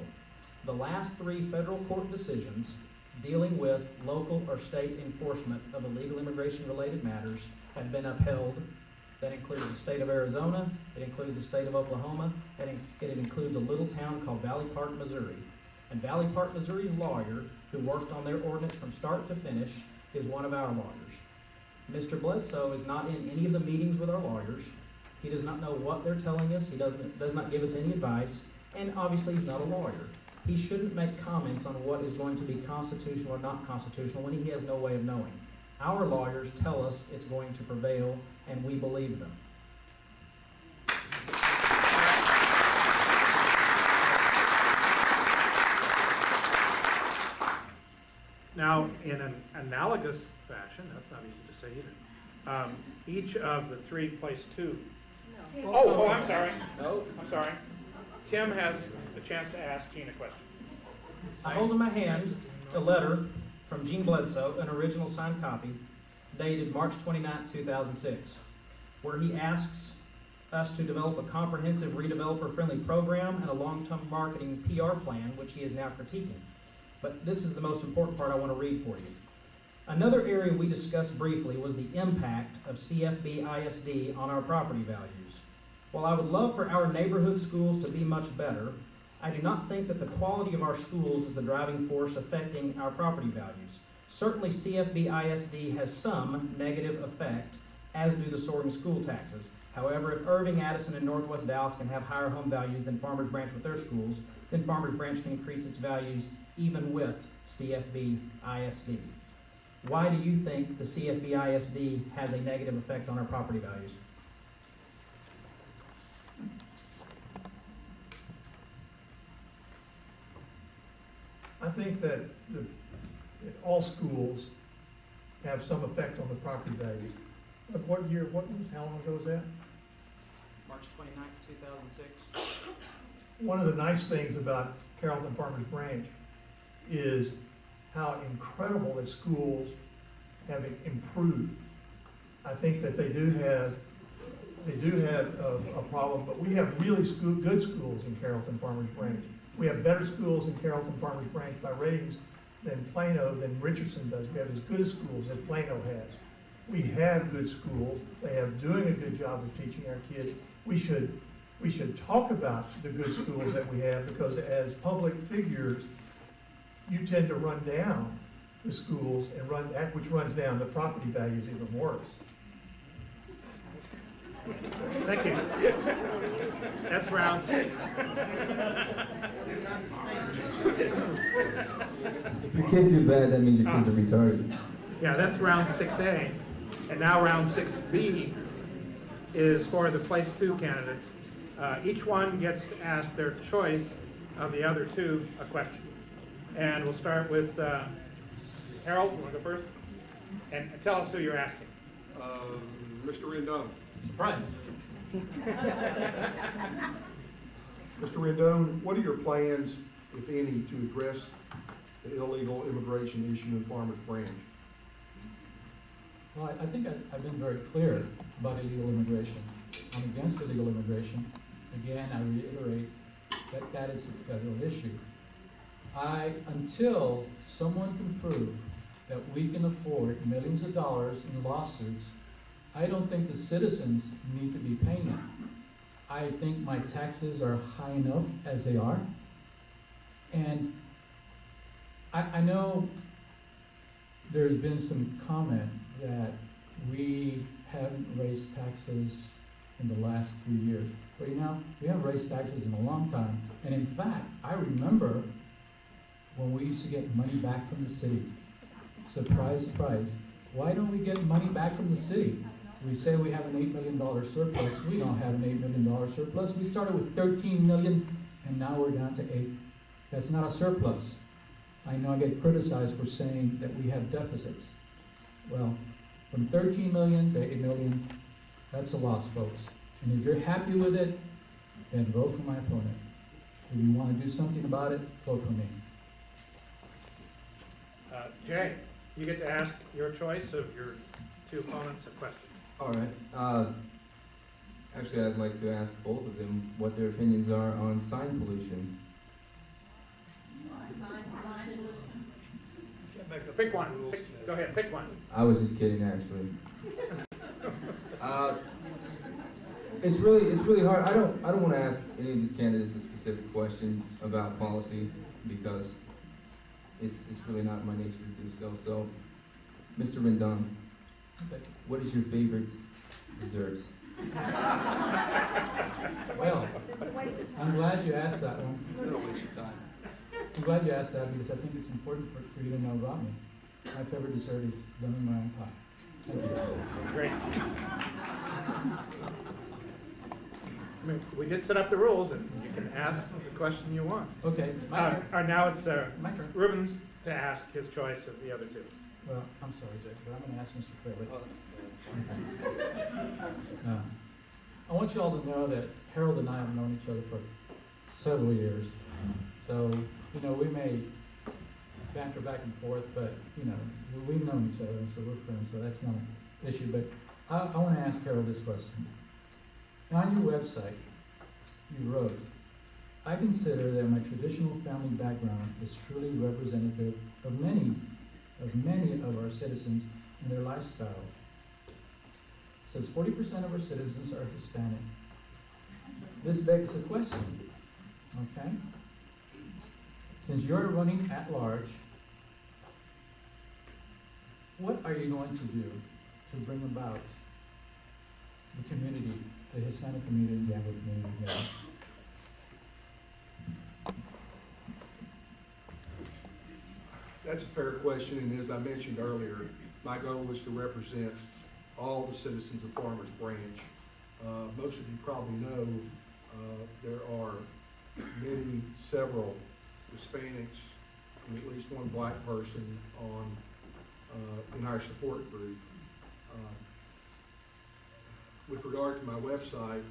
The last 3 federal court decisions dealing with local or state enforcement of illegal immigration-related matters have been upheld. That includes the state of Arizona, it includes the state of Oklahoma, and it includes a little town called Valley Park, Missouri. And Valley Park, Missouri's lawyer, who worked on their ordinance from start to finish, is one of our lawyers. Mr. Bledsoe is not in any of the meetings with our lawyers. He does not know what they're telling us. He does not give us any advice. And obviously, he's not a lawyer. He shouldn't make comments on what is going to be constitutional or not constitutional when he has no way of knowing. Our lawyers tell us it's going to prevail, and we believe them. Now, in an analogous fashion, that's not easy to say either, each of the three place two. Oh, I'm sorry. No? I'm sorry. Tim has the chance to ask Gene a question. I hold in my hand a letter from Gene Bledsoe, an original signed copy, dated March 29, 2006, where he asks us to develop a comprehensive redeveloper-friendly program and a long-term marketing PR plan, which he is now critiquing. But this is the most important part I want to read for you. Another area we discussed briefly was the impact of CFB ISD on our property values. While I would love for our neighborhood schools to be much better, I do not think that the quality of our schools is the driving force affecting our property values. Certainly CFB ISD has some negative effect, as do the soaring school taxes. However, if Irving, Addison, and Northwest Dallas can have higher home values than Farmers Branch with their schools, then Farmers Branch can increase its values even with CFB ISD. Why do you think the CFB ISD has a negative effect on our property values? I think that all schools have some effect on the property values. But what year, how long ago was that? March 29th, 2006. One of the nice things about Carrollton Farmers Branch is how incredible the schools have improved. I think that they do have a problem, but we have really good schools in Carrollton Farmers Branch. We have better schools in Carrollton Farmers Branch by ratings than Plano, than Richardson does. We have as good as schools as Plano has. We have good schools. They have doing a good job of teaching our kids. We should talk about the good schools that we have, because as public figures, you tend to run down the schools, and which runs down the property values even worse. Thank you. That's round 6. If your kids do bad, that means your kids are retarded. Yeah, that's round 6A. And now round 6B is for the place 2 candidates. Each one gets to ask their choice of the other two a question. And we'll start with Harold. You want to go first? And tell us who you're asking. Mr. Rendon. Surprise. Mr. Rendon, what are your plans, if any, to address the illegal immigration issue in Farmers Branch? Well, I think I've been very clear about illegal immigration. I'm against illegal immigration. Again, I reiterate that that is a federal issue. Until someone can prove that we can afford millions of dollars in lawsuits, I don't think the citizens need to be paying them. I think my taxes are high enough as they are. And I know there's been some comment that we haven't raised taxes in the last 3 years. But we haven't raised taxes in a long time. And in fact, I remember when we used to get money back from the city. Surprise, surprise. Why don't we get money back from the city? We say we have an $8 million surplus. We don't have an $8 million surplus. We started with 13 million, and now we're down to 8. That's not a surplus. I know I get criticized for saying that we have deficits. Well, from 13 million to 8 million, that's a loss, folks. And if you're happy with it, then vote for my opponent. If you want to do something about it, vote for me. Jay, you get to ask your choice of your two opponents a question. All right. Actually, I'd like to ask both of them what their opinions are on sign pollution. Pick one. Go ahead, pick one. I was just kidding, actually. It's really hard. I don't want to ask any of these candidates a specific question about policy because it's really not my nature to do so. So, Mr. Rendon, what is your favorite dessert? Well, I'm glad you asked that one. Don't waste your time. I'm glad you asked that because I think it's important for you to know about me. My favorite dessert is lemon meringue pie. Thank you. Great. I mean, we did set up the rules, and you can ask the question you want. Okay, my turn. Or now it's My turn. Reuben's to ask his choice of the other two. Well, I'm sorry, Jay, but I'm gonna ask Mr. Fairley. Oh, that's fine. I want you all to know that Harold and I have known each other for several years. So, you know, we may banter back and forth, but, you know, we've known each other, and so we're friends, so that's not an issue. But I want to ask Harold this question. Now, on your website, you wrote, I consider that my traditional family background is truly representative of many of our citizens and their lifestyle. It says 40% of our citizens are Hispanic. This begs the question, okay? Since you're running at large, what are you going to do to bring about the community, the Hispanic community and the Anglo community together? That's a fair question, and as I mentioned earlier, my goal is to represent all the citizens of Farmers Branch. Most of you probably know there are several Hispanics and at least one black person on in our support group. With regard to my website,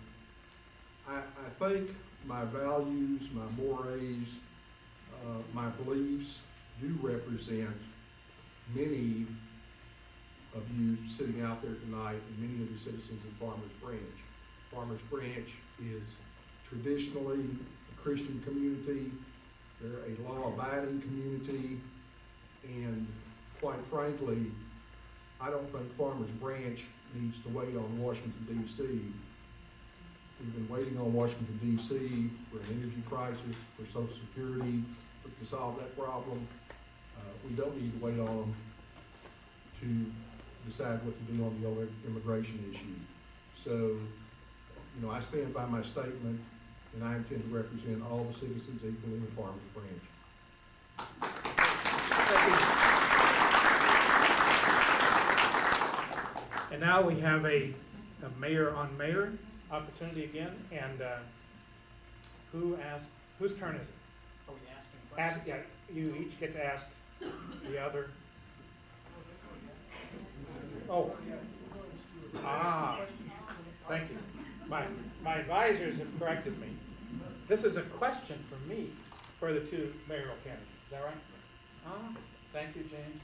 I think my values, my mores, my beliefs do represent many of you sitting out there tonight and many of the citizens of Farmers Branch. Farmers Branch is traditionally a Christian community. They're a law-abiding community, and quite frankly, I don't think Farmers Branch needs to wait on Washington, D.C. We've been waiting on Washington, D.C. for an energy crisis, for Social Security, to solve that problem. We don't need to wait on them to decide what to do on the immigration issue. So, you know, I stand by my statement, and I intend to represent all the citizens equally in Farmers Branch. And now we have a mayor on mayor opportunity again, and whose turn is it? Are we asking questions? Yeah, you each get to ask the other. Oh. Thank you. My advisors have corrected me. This is a question for me, for the two mayoral candidates. Is that right? Thank you, James.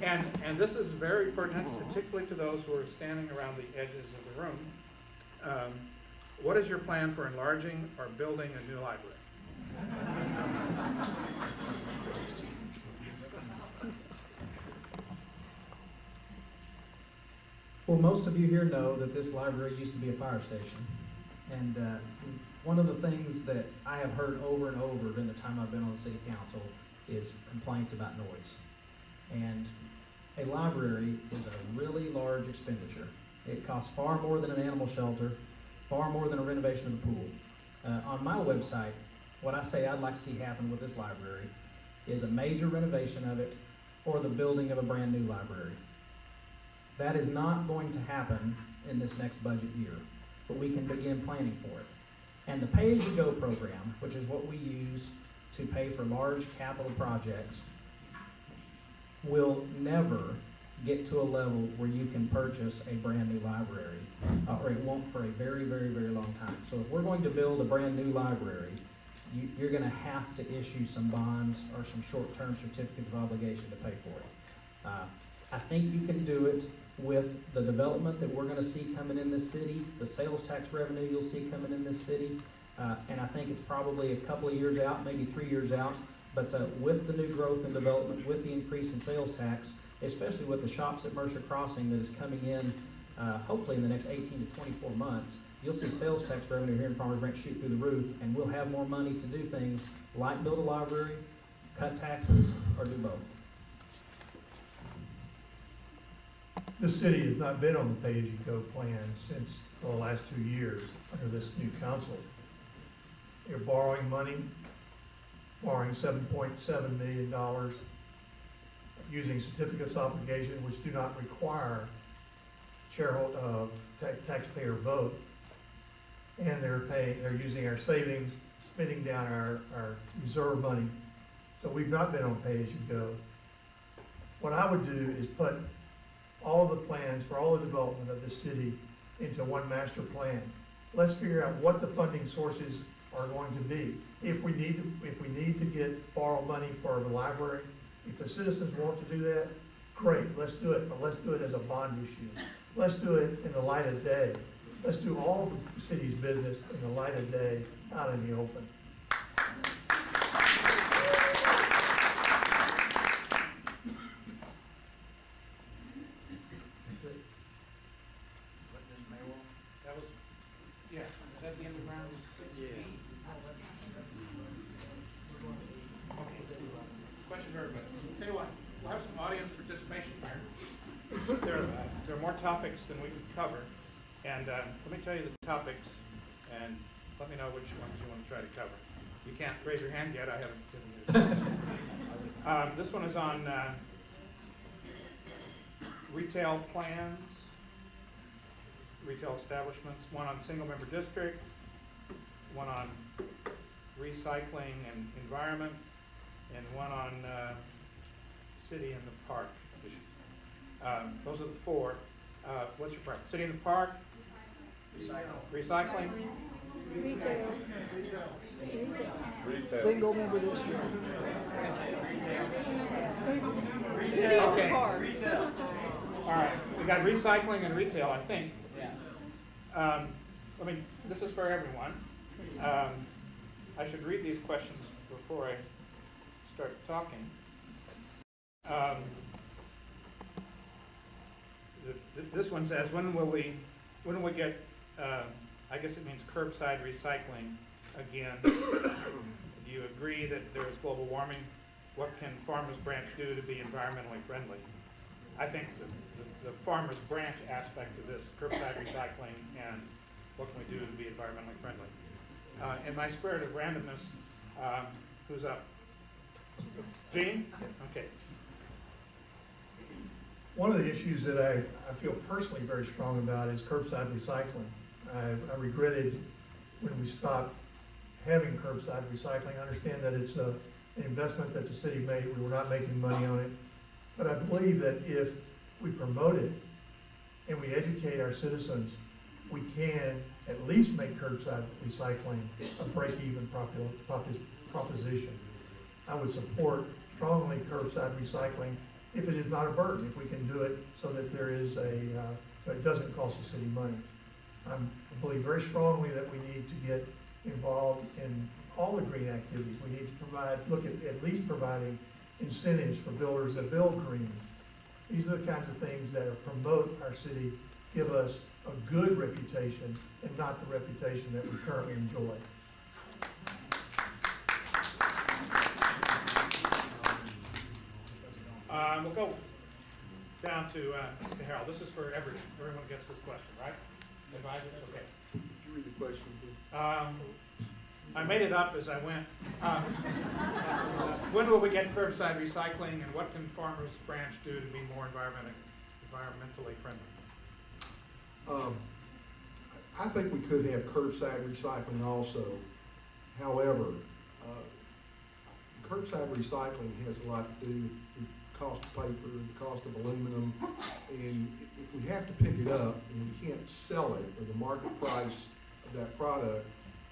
And this is very pertinent, particularly to those who are standing around the edges of the room. What is your plan for enlarging or building a new library? Well, most of you here know that this library used to be a fire station. And one of the things that I have heard over and over during the time I've been on the city council is complaints about noise. And a library is a really large expenditure. It costs far more than an animal shelter, far more than a renovation of the pool. On my website, what I say I'd like to see happen with this library is a major renovation of it or the building of a brand new library. That is not going to happen in this next budget year, but we can begin planning for it. And the pay-as-you-go program, which is what we use to pay for large capital projects, will never get to a level where you can purchase a brand new library, or it won't for a very, very, very long time. So if we're going to build a brand new library, you're going to have to issue some bonds or some short-term certificates of obligation to pay for it. I think you can do it with the development that we're going to see coming in this city, the sales tax revenue you'll see coming in this city, and I think it's probably a couple of years out, maybe 3 years out, but with the new growth and development, with the increase in sales tax, especially with the shops at Mercer Crossing that is coming in hopefully in the next 18 to 24 months, you'll see sales tax revenue here in Farmers Branch shoot through the roof, and we'll have more money to do things like build a library, cut taxes, or do both. The city has not been on the pay-as-you-go plan since the last 2 years under this new council. They're borrowing money, borrowing $7.7 million, using certificates of obligation which do not require taxpayer vote. and they're using our savings, spending down our reserve money. So we've not been on pay-as-you-go. What I would do is put all the plans for all the development of the city into one master plan. Let's figure out what the funding sources are going to be. If we need to borrow money for the library, if the citizens want to do that, great, let's do it, but let's do it as a bond issue. Let's do it in the light of day. Let's do all the city's business in the light of day, out in the open. That was, yeah, is that the end of round 16? Okay, question for everybody. Tell you what, we'll have some audience participation here. There are more topics than we can cover. And let me tell you the topics and let me know which ones you want to try to cover. You can't raise your hand yet, I haven't given you a chance. This one is on retail plans, retail establishments, one on single-member district, one on recycling and environment, and one on city and the park. Those are the four. What's your preference? City in the park? Recycling? Retail. Single member district. City of Okay. Park. All right, we got recycling and retail, I think. This is for everyone. I should read these questions before I start talking. This one says, when will we get, I guess it means curbside recycling again? Do you agree that there is global warming? What can Farmers Branch do to be environmentally friendly? I think the Farmers Branch aspect of this, curbside recycling, and what can we do to be environmentally friendly? In my spirit of randomness, who's up? Gene? Okay. One of the issues that I feel personally very strong about is curbside recycling. I regretted when we stopped having curbside recycling. I understand that it's an investment that the city made. We were not making money on it. But I believe that if we promote it and we educate our citizens, we can at least make curbside recycling a break-even proposition. I would support strongly curbside recycling if it is not a burden, if we can do it so that there is so it doesn't cost the city money. I believe very strongly that we need to get involved in all the green activities. We need to look at least providing incentives for builders that build green. These are the kinds of things that promote our city, give us a good reputation and not the reputation that we currently enjoy. We'll go down to Harold. This is for everyone. Everyone gets this question, right? Advisors? Okay. Could you read the question, please? I made it up as I went. When will we get curbside recycling, and what can Farmers Branch do to be more environmentally friendly? I think we could have curbside recycling also. However, curbside recycling has a lot to do with the cost of paper, the cost of aluminum, and if we have to pick it up and we can't sell it, or the market price of that product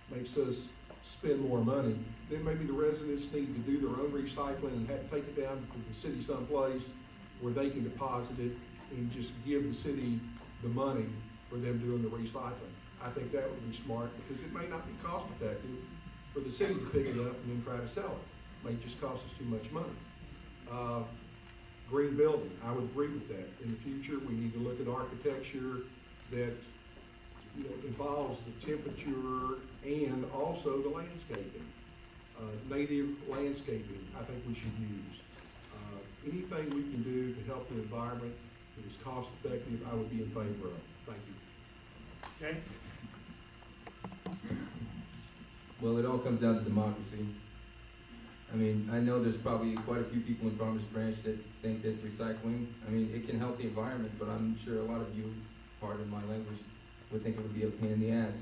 makes us spend more money, then maybe the residents need to do their own recycling and have to take it down to the city someplace where they can deposit it and just give the city the money for them doing the recycling. I think that would be smart, because it may not be cost effective for the city to pick it up and then try to sell it. It may just cost us too much money. Green building, I would agree with that. In the future, we need to look at architecture that involves the temperature and also the landscaping. Native landscaping, I think we should use. Anything we can do to help the environment that is cost effective, I would be in favor of. Thank you. Okay. Well, it all comes down to democracy. I mean, I know there's probably quite a few people in Farmers Branch that think that recycling, I mean, it can help the environment, but I'm sure a lot of you, pardon my language, would think it would be a pain in the ass.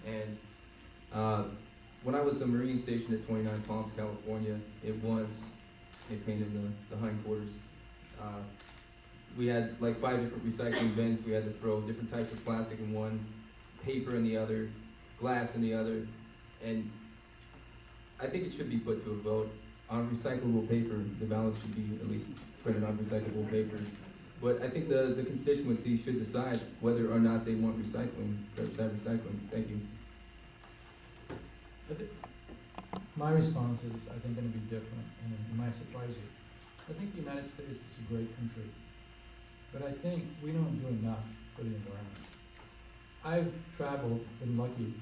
And when I was a Marine station at 29 Palms, California, it was a pain in the hindquarters. We had like 5 different recycling bins. We had to throw different types of plastic in one, paper in the other, glass in the other, and I think it should be put to a vote. On recyclable paper, the ballot should be at least printed on recyclable paper. But I think the constituency should decide whether or not they want recycling, curbside recycling. Thank you. My response is, I think, going to be different, and it might surprise you. I think the United States is a great country, but I think we don't do enough for the environment. I've traveled, been lucky.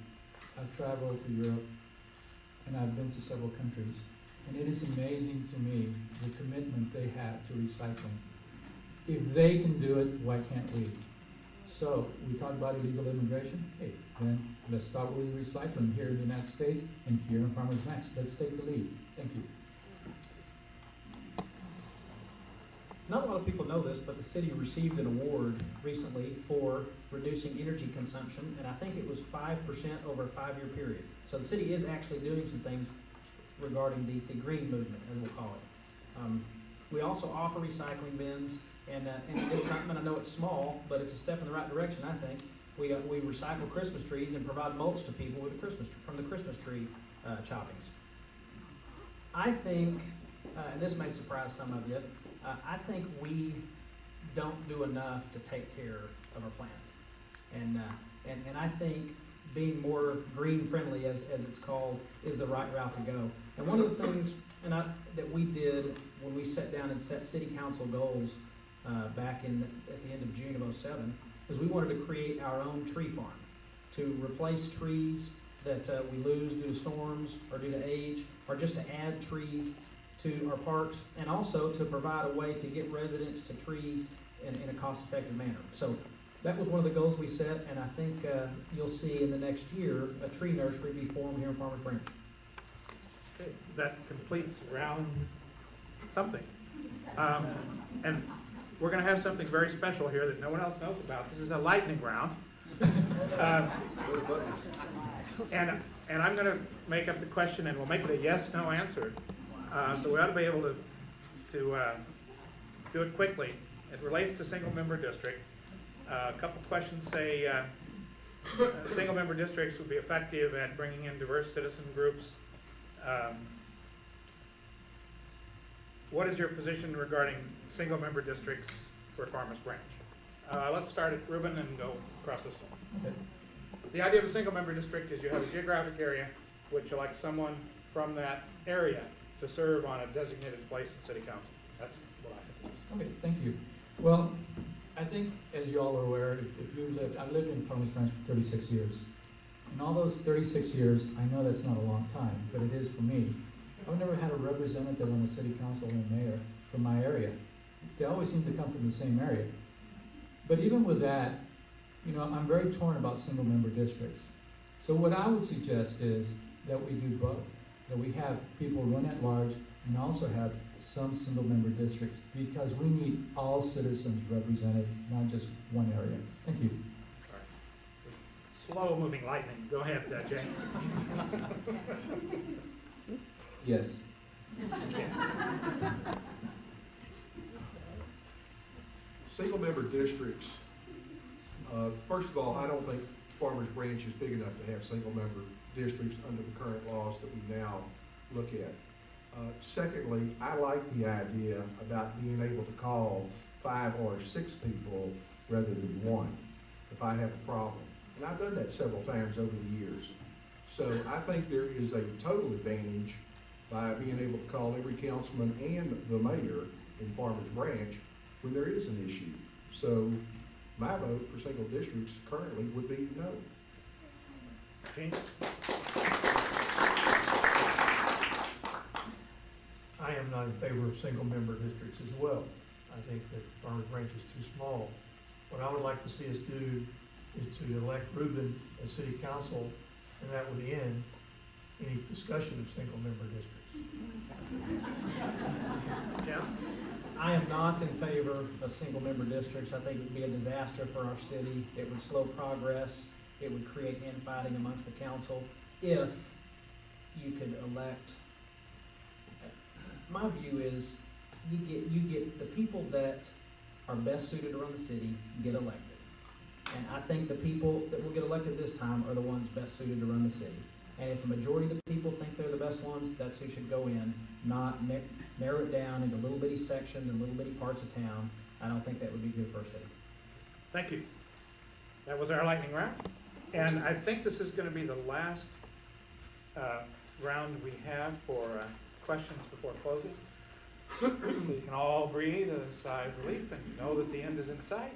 I've traveled to Europe, and I've been to several countries, and it is amazing to me the commitment they have to recycling. If they can do it, why can't we? So, we talk about illegal immigration, hey, then let's start with recycling here in the United States and here in Farmers Branch. Let's take the lead. Thank you. Not a lot of people know this, but the city received an award recently for reducing energy consumption, and I think it was 5% over a 5-year period. So the city is actually doing some things regarding the green movement, as we'll call it. We also offer recycling bins, and it's something, and I know it's small, but it's a step in the right direction, I think. We recycle Christmas trees and provide mulch to people with from the Christmas tree choppings. I think, and this may surprise some of you, I think we don't do enough to take care of our planet. And I think being more green friendly, as it's called, is the right route to go. And one of the things that we did when we sat down and set city council goals back at the end of June of '07 was we wanted to create our own tree farm to replace trees that we lose due to storms or due to age, or just to add trees to our parks, and also to provide a way to get residents to trees in a cost-effective manner. So that was one of the goals we set, and I think you'll see in the next year a tree nursery be formed here in Farmers Branch. Okay, that completes round something. And we're going to have something very special here that no one else knows about. This is a lightning round. And I'm going to make up the question, and we'll make it a yes/no answer. So we ought to be able to do it quickly. It relates to single-member district. A couple questions say single-member districts would be effective at bringing in diverse citizen groups. What is your position regarding single-member districts for Farmers Branch? Let's start at Ruben and go across this one. Okay. The idea of a single-member district is you have a geographic area which elects someone from that area to serve on a designated place in city council. That's what I think. Okay, thank you. Well, I think, as you all are aware, I've lived in Farmers Branch for 36 years. In all those 36 years, I know that's not a long time, but it is for me. I've never had a representative on the city council and mayor from my area. They always seem to come from the same area. But even with that, you know, I'm very torn about single-member districts. So what I would suggest is that we do both, that we have people run at large and also have some single-member districts, because we need all citizens represented, not just one area. Thank you. Slow-moving lightning. Go ahead, Jane. Yes. Single-member districts, first of all, I don't think Farmers Branch is big enough to have single-member districts under the current laws that we now look at. Secondly, I like the idea about being able to call 5 or 6 people rather than 1 if I have a problem. And I've done that several times over the years. So I think there is a total advantage by being able to call every councilman and the mayor in Farmers Branch when there is an issue. So my vote for single districts currently would be no. Jane? I am not in favor of single-member districts as well. I think that Farmers Branch is too small. What I would like to see us do is to elect Ruben as city council, and that would end any discussion of single-member districts. Jim? I am not in favor of single-member districts. I think it would be a disaster for our city. It would slow progress. it would create infighting amongst the council if you could elect. My view is, you get the people that are best suited to run the city get elected. And I think the people that will get elected this time are the ones best suited to run the city. And if a majority of the people think they're the best ones, that's who should go in, not narrow it down into little bitty sections and little bitty parts of town. I don't think that would be good for our city. Thank you. That was our lightning round. And I think this is going to be the last round we have for questions before closing. So you can all breathe a sigh of relief and know that the end is in sight.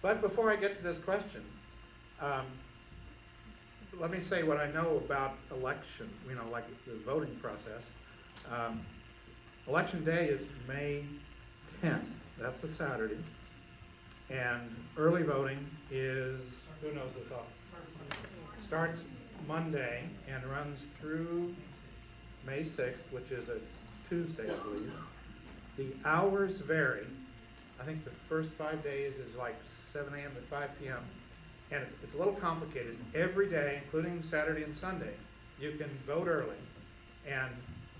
But before I get to this question, let me say what I know about election, like the voting process. Election day is May 10th. That's a Saturday. And early voting is, who knows this off? Starts Monday and runs through May 6th, which is a Tuesday, I believe. The hours vary. I think the first 5 days is like 7 a.m. to 5 p.m. And it's a little complicated. Every day, including Saturday and Sunday, you can vote early. And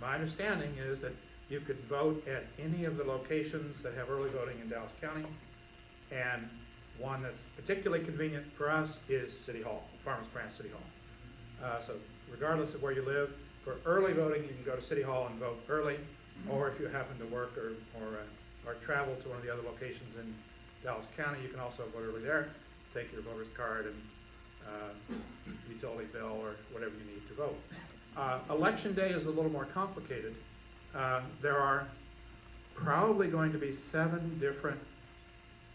my understanding is that you could vote at any of the locations that have early voting in Dallas County. And one that's particularly convenient for us is City Hall, Farmers Branch City Hall. So regardless of where you live, for early voting, you can go to City Hall and vote early. Or if you happen to work or travel to one of the other locations in Dallas County, you can also vote early there. Take your voter's card and utility bill or whatever you need to vote. Election day is a little more complicated. There are probably going to be 7 different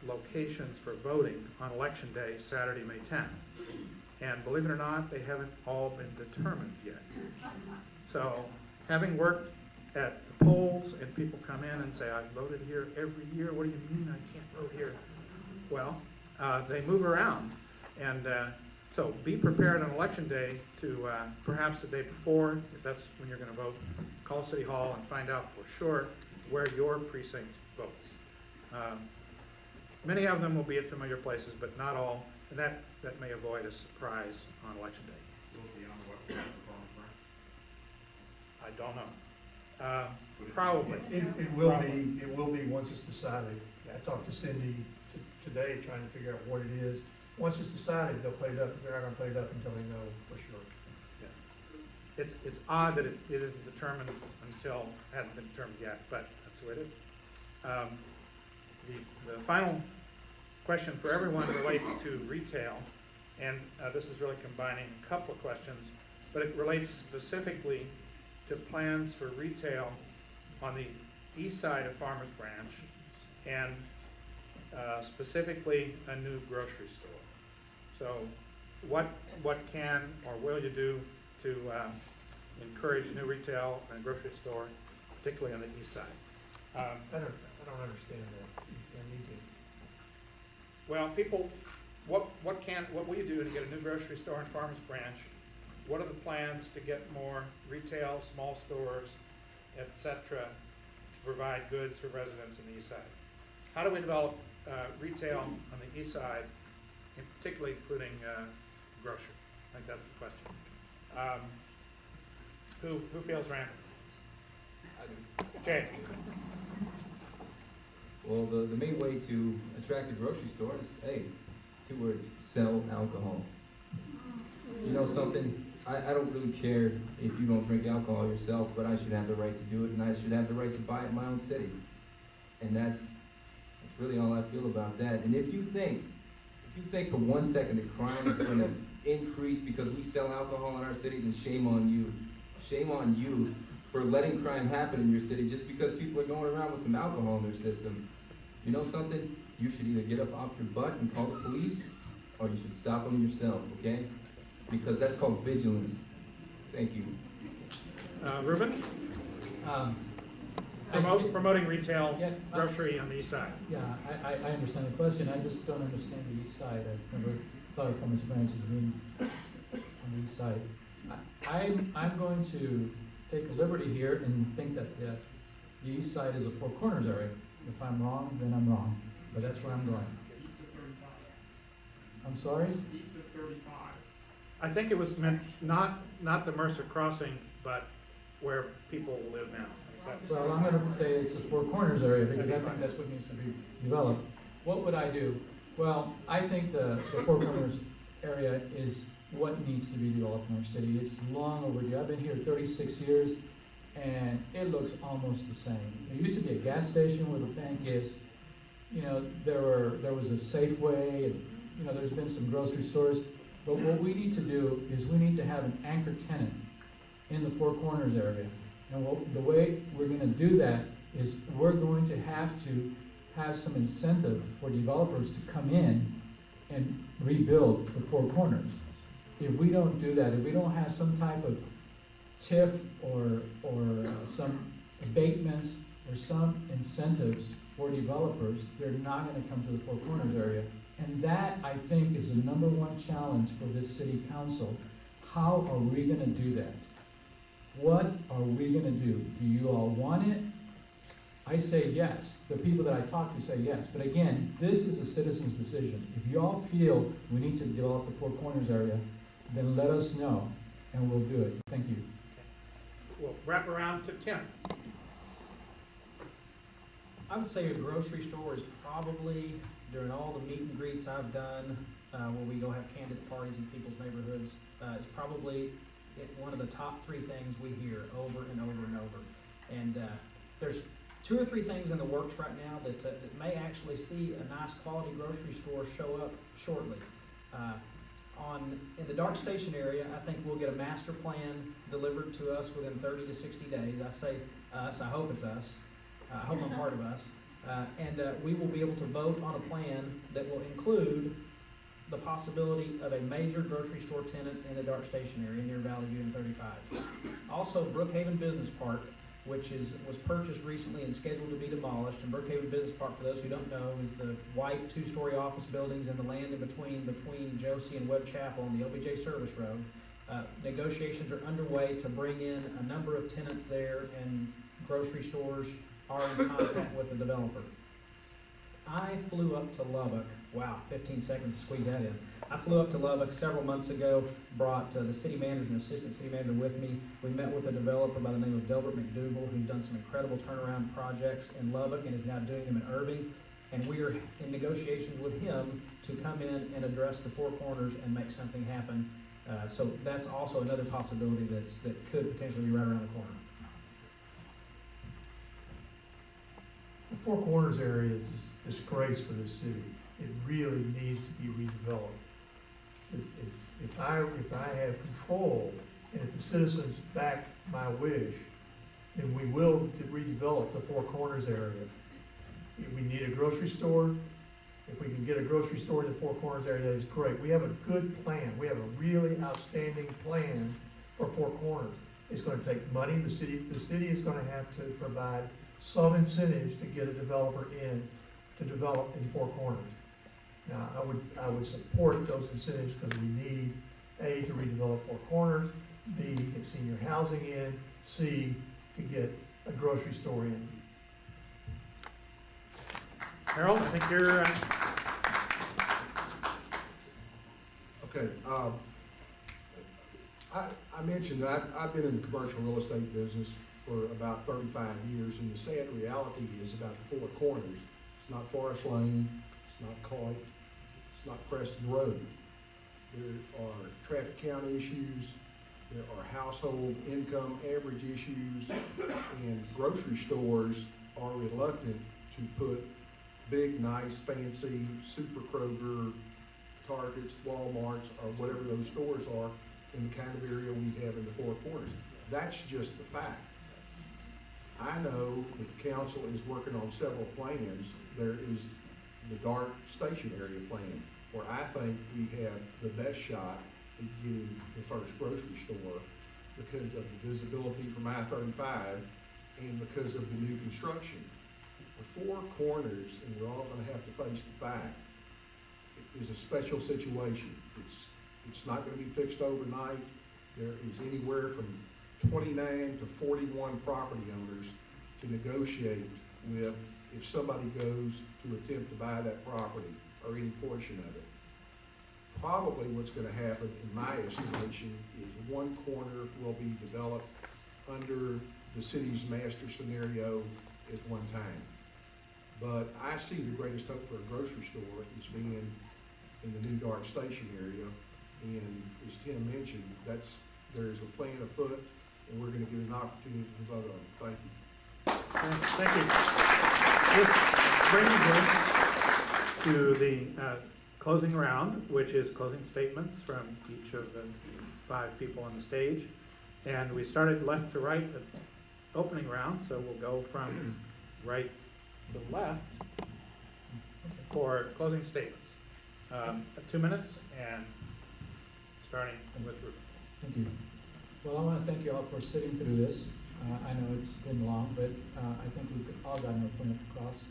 locations for voting on election day, Saturday, May 10th. And believe it or not, they haven't all been determined yet. So having worked at the polls and people come in and say, I've voted here every year, what do you mean I can't vote here? Well, they move around. And so be prepared on election day to perhaps the day before, if that's when you're going to vote, call City Hall and find out for sure where your precinct votes. Many of them will be at familiar places, but not all, and that may avoid a surprise on election day. Will it be on the website for Farmers Branch? I don't know. Probably. It will be once it's decided. I talked to Cindy today trying to figure out what it is. Once it's decided, they'll put it up. They're not going to put it up until they know for sure. Yeah. It's odd that it isn't determined until, hasn't been determined yet, but that's the way it is. The final question for everyone relates to retail, and this is really combining a couple of questions, but it relates specifically to plans for retail on the east side of Farmers Branch, and specifically a new grocery store. So what can or will you do to encourage new retail and a grocery store, particularly on the east side? I don't understand that. I need to. Well, people, what will you do to get a new grocery store in Farmers Branch? What are the plans to get more retail, small stores, etc., to provide goods for residents on the east side? How do we develop retail on the east side, and particularly including grocery? I think that's the question. Who feels random? I do. Jay. Well, the main way to attract a grocery store is, hey, 2 words, sell alcohol. You know something? I don't really care if you don't drink alcohol yourself, but I should have the right to do it, and I should have the right to buy it in my own city. And that's really all I feel about that. And if you think for 1 second that crime is going to increase because we sell alcohol in our city, then shame on you. Shame on you for letting crime happen in your city just because people are going around with some alcohol in their system. You know something? You should either get up off your butt and call the police, or you should stop them yourself, okay? Because that's called vigilance. Thank you. Ruben? Promoting retail, grocery on the east side. Yeah, I understand the question. I just don't understand the east side. I've never thought of Farmers Branch as being on the east side. I'm going to take a liberty here and think that the east side is a Four Corners area. If I'm wrong, then I'm wrong. But that's where I'm going. I'm sorry? East of 35. I think it was meant, not the Mercer Crossing, but where people live now. That's- Well, I'm gonna say it's the Four Corners area, because I think that's what needs to be developed. What would I do? Well, I think the Four Corners area is what needs to be developed in our city. It's long overdue. I've been here 36 years, and it looks almost the same. There used to be a gas station where the bank is. You know, there was a Safeway, and, you know, there's been some grocery stores. But what we need to do is we need to have an anchor tenant in the Four Corners area. And the way we're gonna do that is we're going to have some incentive for developers to come in and rebuild the Four Corners. If we don't do that, if we don't have some type of TIF or some abatements or some incentives for developers, they're not gonna come to the Four Corners area. And that, I think, is the number one challenge for this city council. How are we gonna do that? What are we gonna do? Do you all want it? I say yes. The people that I talk to say yes. But again, this is a citizen's decision. If you all feel we need to develop the Four Corners area, then let us know, and we'll do it. Thank you. We'll wrap around to Tim. I would say a grocery store is probably, during all the meet and greets I've done, where we go have candidate parties in people's neighborhoods, it's probably one of the top three things we hear over and over and over. And there's 2 or 3 things in the works right now that may actually see a nice quality grocery store show up shortly. In the Dark Station area, I think we'll get a master plan delivered to us within 30 to 60 days. I say us, I hope it's us. I hope I'm part of us. And we will be able to vote on a plan that will include the possibility of a major grocery store tenant in the Dark Station area near Valley View and 35. Also, Brookhaven Business Park, which was purchased recently and scheduled to be demolished. And Brookhaven Business Park, for those who don't know, is the white 2-story office buildings and the land in between Josie and Webb Chapel on the OBJ Service Road. Negotiations are underway to bring in a number of tenants there, and grocery stores are in contact with the developer. I flew up to Lubbock. Wow, 15 seconds to squeeze that in. I flew up to Lubbock several months ago, brought the city manager and assistant city manager with me. We met with a developer by the name of Delbert McDougal, who's done some incredible turnaround projects in Lubbock and is now doing them in Irving. And we are in negotiations with him to come in and address the Four Corners and make something happen. So that's also another possibility that could potentially be right around the corner. The Four Corners area is a disgrace for this city. It really needs to be redeveloped. If I have control, and if the citizens back my wish, then we will redevelop the Four Corners area. If we need a grocery store, if we can get a grocery store in the Four Corners area, that is great. We have a good plan. We have a really outstanding plan for Four Corners. It's gonna take money. The city is gonna have to provide some incentives to get a developer in to develop in Four Corners. Now, I would support those incentives because we need, A, to redevelop Four Corners, B, to get senior housing in, C, to get a grocery store in. Harold, I think you're, Okay, I mentioned that I've been in the commercial real estate business for about 35 years, and the sad reality is about the Four Corners. It's not Forest Lane, it's not Coit, it's not Preston Road. There are traffic count issues, there are household income average issues, and grocery stores are reluctant to put big, nice, fancy, Super Kroger, Targets, Walmarts, or whatever those stores are in the kind of area we have in the Four Corners. That's just the fact. I know that the council is working on several plans. There is the Dark Station area plan, where I think we have the best shot at getting the first grocery store because of the visibility from I-35 and because of the new construction. The Four Corners, and we're all gonna have to face the fact, it is a special situation. It's not gonna be fixed overnight. There is anywhere from 29 to 41 property owners to negotiate with if somebody goes to attempt to buy that property or any portion of it. probably what's gonna happen, in my estimation, is one corner will be developed under the city's master scenario at one time. But I see the greatest hope for a grocery store is being in the new Dark Station area. And as Tim mentioned, there's a plan afoot, and we're gonna get an opportunity to vote on it. Thank you. Thank you. This brings us to the closing round, which is closing statements from each of the 5 people on the stage. And we started left to right at opening round, so we'll go from right to left for closing statements. 2 minutes, and starting with Ruben. Thank you. Well, I want to thank you all for sitting through this. I know it's been long, but I think we've all gotten our point across.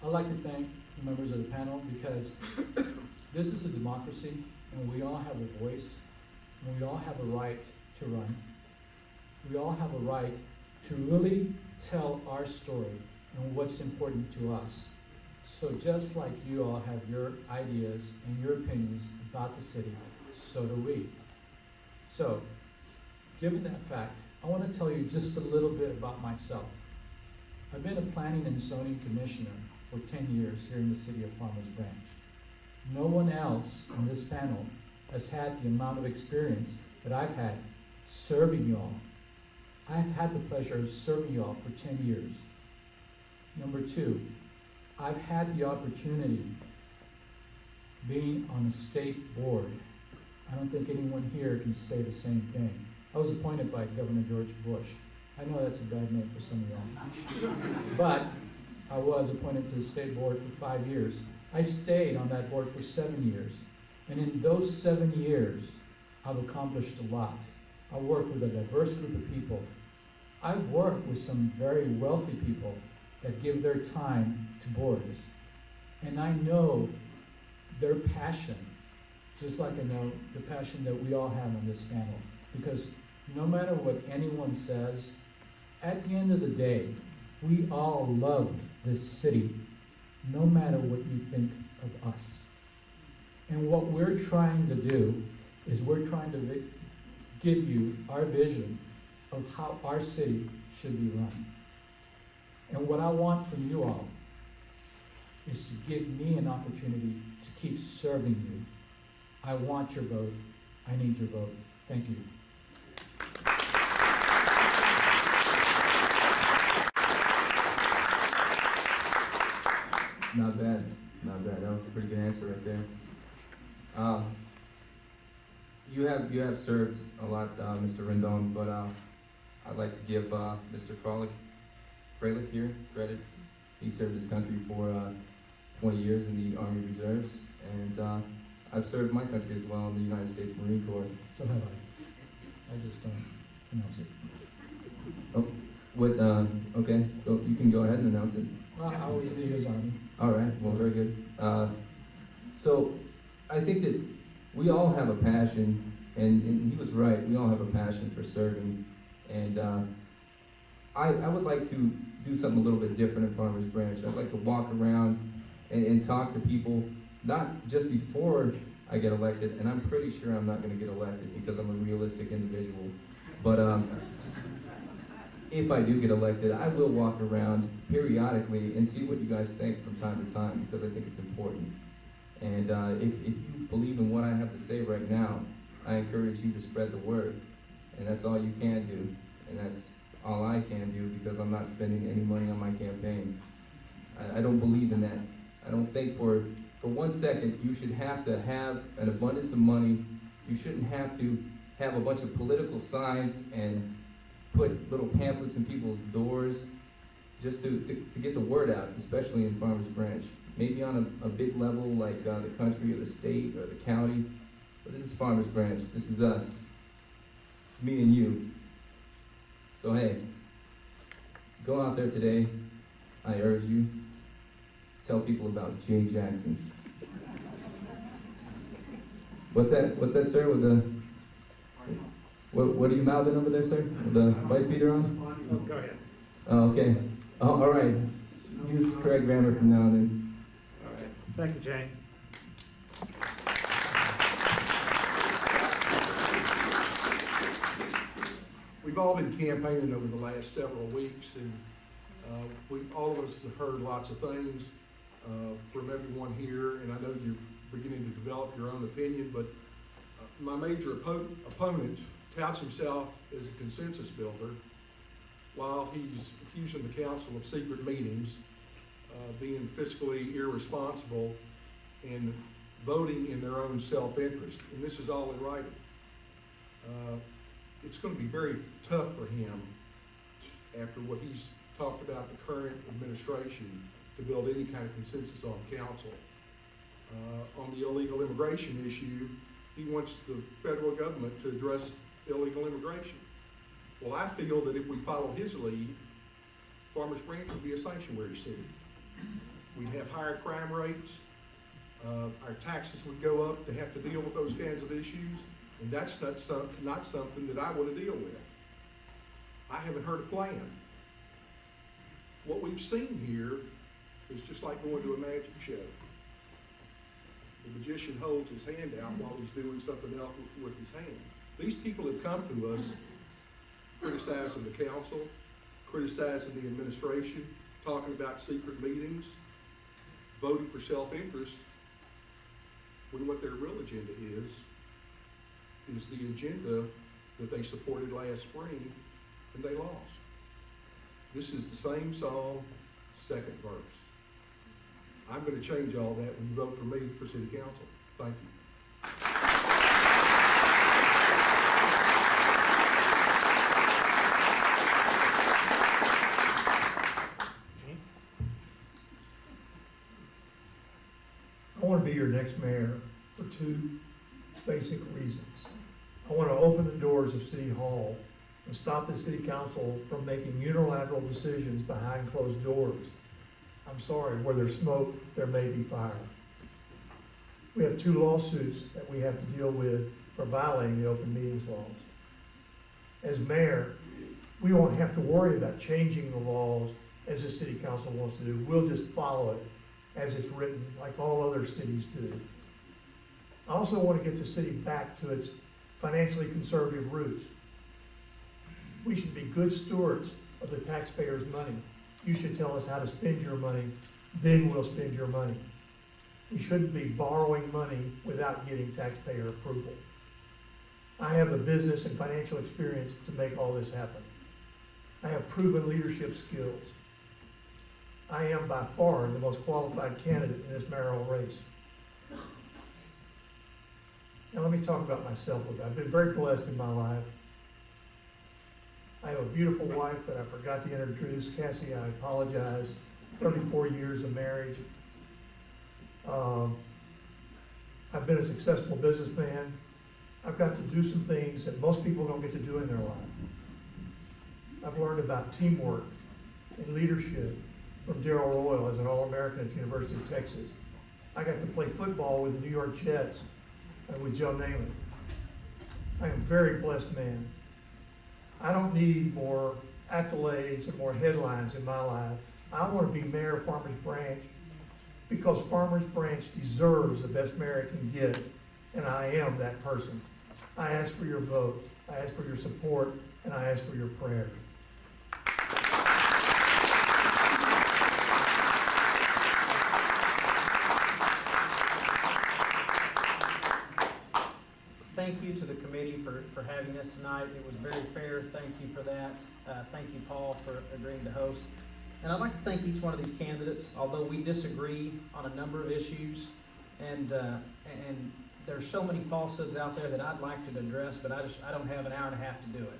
I'd like to thank the members of the panel because this is a democracy, and we all have a voice, and we all have a right to run. We all have a right to really tell our story and what's important to us. So just like you all have your ideas and your opinions about the city, so do we. So, given that fact, I want to tell you just a little bit about myself. I've been a planning and zoning commissioner for 10 years here in the city of Farmers Branch. No one else on this panel has had the amount of experience that I've had serving y'all. I've had the pleasure of serving y'all for 10 years. Number 2, I've had the opportunity being on a state board. I don't think anyone here can say the same thing. I was appointed by Governor George Bush. I know that's a bad name for some of y'all. But I was appointed to the state board for 5 years. I stayed on that board for 7 years. And in those 7 years, I've accomplished a lot. I worked with a diverse group of people. I've worked with some very wealthy people that give their time to boards. And I know their passion, just like I know the passion that we all have on this panel. Because no matter what anyone says, at the end of the day, we all love this city, no matter what you think of us. And what we're trying to do is we're trying to give you our vision of how our city should be run. And what I want from you all is to give me an opportunity to keep serving you. I want your vote. I need your vote. Thank you. Not bad, not bad. That was a pretty good answer right there. You have served a lot, Mr. Rendon, but I'd like to give Mr. Freilich here credit. He served his country for 20 years in the Army Reserves, and I've served my country as well in the United States Marine Corps. So have I. I just don't announce it. Oh, what? Okay, so you can go ahead and announce it. Well, I was in the U.S. Army. All right, well, very good. So I think that we all have a passion, and he was right, we all have a passion for serving. And I would like to do something a little bit different in Farmers Branch. I'd like to walk around and talk to people, not just before I get elected, and I'm pretty sure I'm not going to get elected because I'm a realistic individual. But if I do get elected, I will walk around periodically and see what you guys think from time to time, because I think it's important. And if you believe in what I have to say right now, I encourage you to spread the word. And that's all you can do. And that's all I can do, because I'm not spending any money on my campaign. I don't believe in that. I don't think for 1 second you should have to have an abundance of money. You shouldn't have to have a bunch of political signs and put little pamphlets in people's doors just to get the word out, especially in Farmers Branch. Maybe on a big level like the country or the state or the county, but this is Farmers Branch. This is us. It's me and you. So hey, go out there today. I urge you. Tell people about Jay Jackson. What's that, sir? With the what are you mouthing over there, sir? With the white beater on? Go ahead. Oh, okay. Oh, all right. Use correct grammar from now on then. Thank you, Jane. we've all been campaigning over the last several weeks, and all of us have heard lots of things from everyone here, and I know you're beginning to develop your own opinion, but my major opponent touts himself as a consensus builder while he's accusing the council of secret meetings, being fiscally irresponsible, and voting in their own self-interest. And this is all in writing. It's going to be very tough for him, after what he's talked about the current administration, to build any kind of consensus on council. On the illegal immigration issue, he wants the federal government to address illegal immigration. Well, I feel that if we follow his lead, Farmers Branch would be a sanctuary city. We'd have higher crime rates, our taxes would go up to have to deal with those kinds of issues, and that's not something that I want to deal with. I haven't heard a plan. What we've seen here is just like going to a magic show. The magician holds his hand out while he's doing something else with his hand. These people have come to us criticizing the council, criticizing the administration, talking about secret meetings, voting for self-interest, when what their real agenda is the agenda that they supported last spring and they lost. This is the same song, second verse. I'm going to change all that when you vote for me for city council. Thank you. I want to be your next mayor for two basic reasons. I want to open the doors of City Hall and stop the city council from making unilateral decisions behind closed doors. I'm sorry, where there's smoke, there may be fire. We have 2 lawsuits that we have to deal with for violating the open meetings laws. As mayor, we won't have to worry about changing the laws as the city council wants to do. We'll just follow it as it's written, like all other cities do. I also want to get the city back to its financially conservative roots. We should be good stewards of the taxpayers' money. You should tell us how to spend your money, then we'll spend your money. We shouldn't be borrowing money without getting taxpayer approval. I have the business and financial experience to make all this happen. I have proven leadership skills. I am by far the most qualified candidate in this mayoral race. Now let me talk about myself a bit. I've been very blessed in my life. I have a beautiful wife that I forgot to introduce, Cassie. I apologize. 34 years of marriage. I've been a successful businessman. I've got to do some things that most people don't get to do in their life. I've learned about teamwork and leadership from Darrell Royal as an All-American at the University of Texas. I got to play football with the New York Jets and with Joe Namath. I am a very blessed man. I don't need more accolades and more headlines in my life. I want to be mayor of Farmers Branch because Farmers Branch deserves the best mayor it can get, and I am that person. I ask for your vote, I ask for your support, and I ask for your prayers. Thank you to the committee for having us tonight. It was very fair. Thank you for that. Thank you, Paul, for agreeing to host. And I'd like to thank each one of these candidates, although we disagree on a number of issues, and there's so many falsehoods out there that I'd like to address, but I don't have an hour and a half to do it.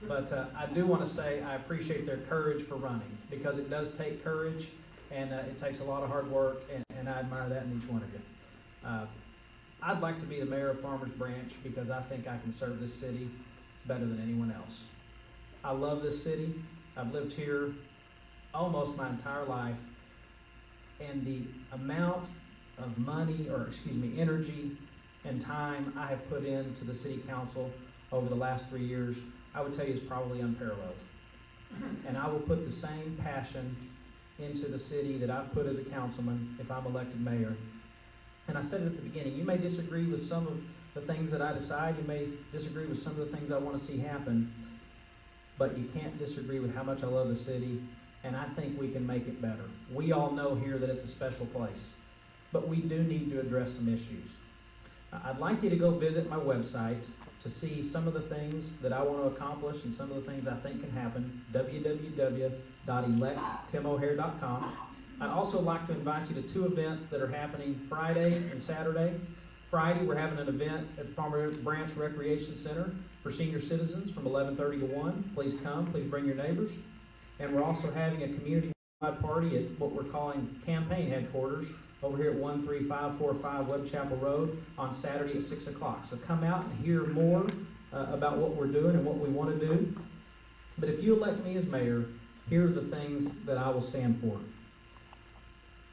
But I do want to say I appreciate their courage for running, because it does take courage, and it takes a lot of hard work, and I admire that in each one of you. I'd like to be the mayor of Farmers Branch because I think I can serve this city better than anyone else. I love this city. I've lived here almost my entire life, and the amount of money, energy and time I have put into the city council over the last 3 years, I would tell you is probably unparalleled. And I will put the same passion into the city that I've put as a councilman if I'm elected mayor. And I said it at the beginning, you may disagree with some of the things that I decide, you may disagree with some of the things I want to see happen, but you can't disagree with how much I love the city, and I think we can make it better. We all know here that it's a special place, but we do need to address some issues. I'd like you to go visit my website to see some of the things that I want to accomplish and some of the things I think can happen, www.electtimohair.com. I'd also like to invite you to two events that are happening Friday and Saturday. Friday, we're having an event at the Farmer Branch Recreation Center for senior citizens from 11:30 to 1. Please come, please bring your neighbors. And we're also having a community-wide party at what we're calling campaign headquarters over here at 13545 Webb Chapel Road on Saturday at 6 o'clock. So come out and hear more about what we're doing and what we want to do. But if you elect me as mayor, here are the things that I will stand for.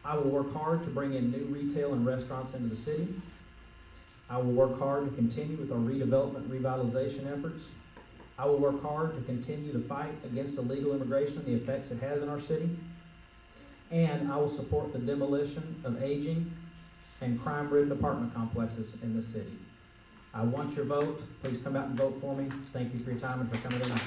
I will work hard to bring in new retail and restaurants into the city. I will work hard to continue with our redevelopment and revitalization efforts. I will work hard to continue the fight against illegal immigration and the effects it has in our city. And I will support the demolition of aging and crime-ridden apartment complexes in the city. I want your vote. Please come out and vote for me. Thank you for your time and for coming tonight.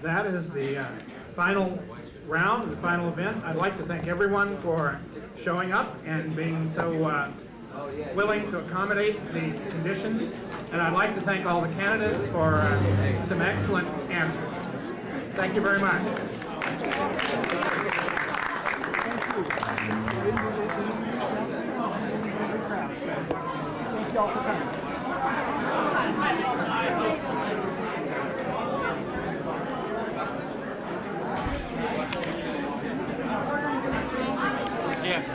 That is the final round, the final event. I'd like to thank everyone for showing up and being so willing to accommodate the conditions. And I'd like to thank all the candidates for some excellent answers. Thank you very much. Thank you all for coming. Yes.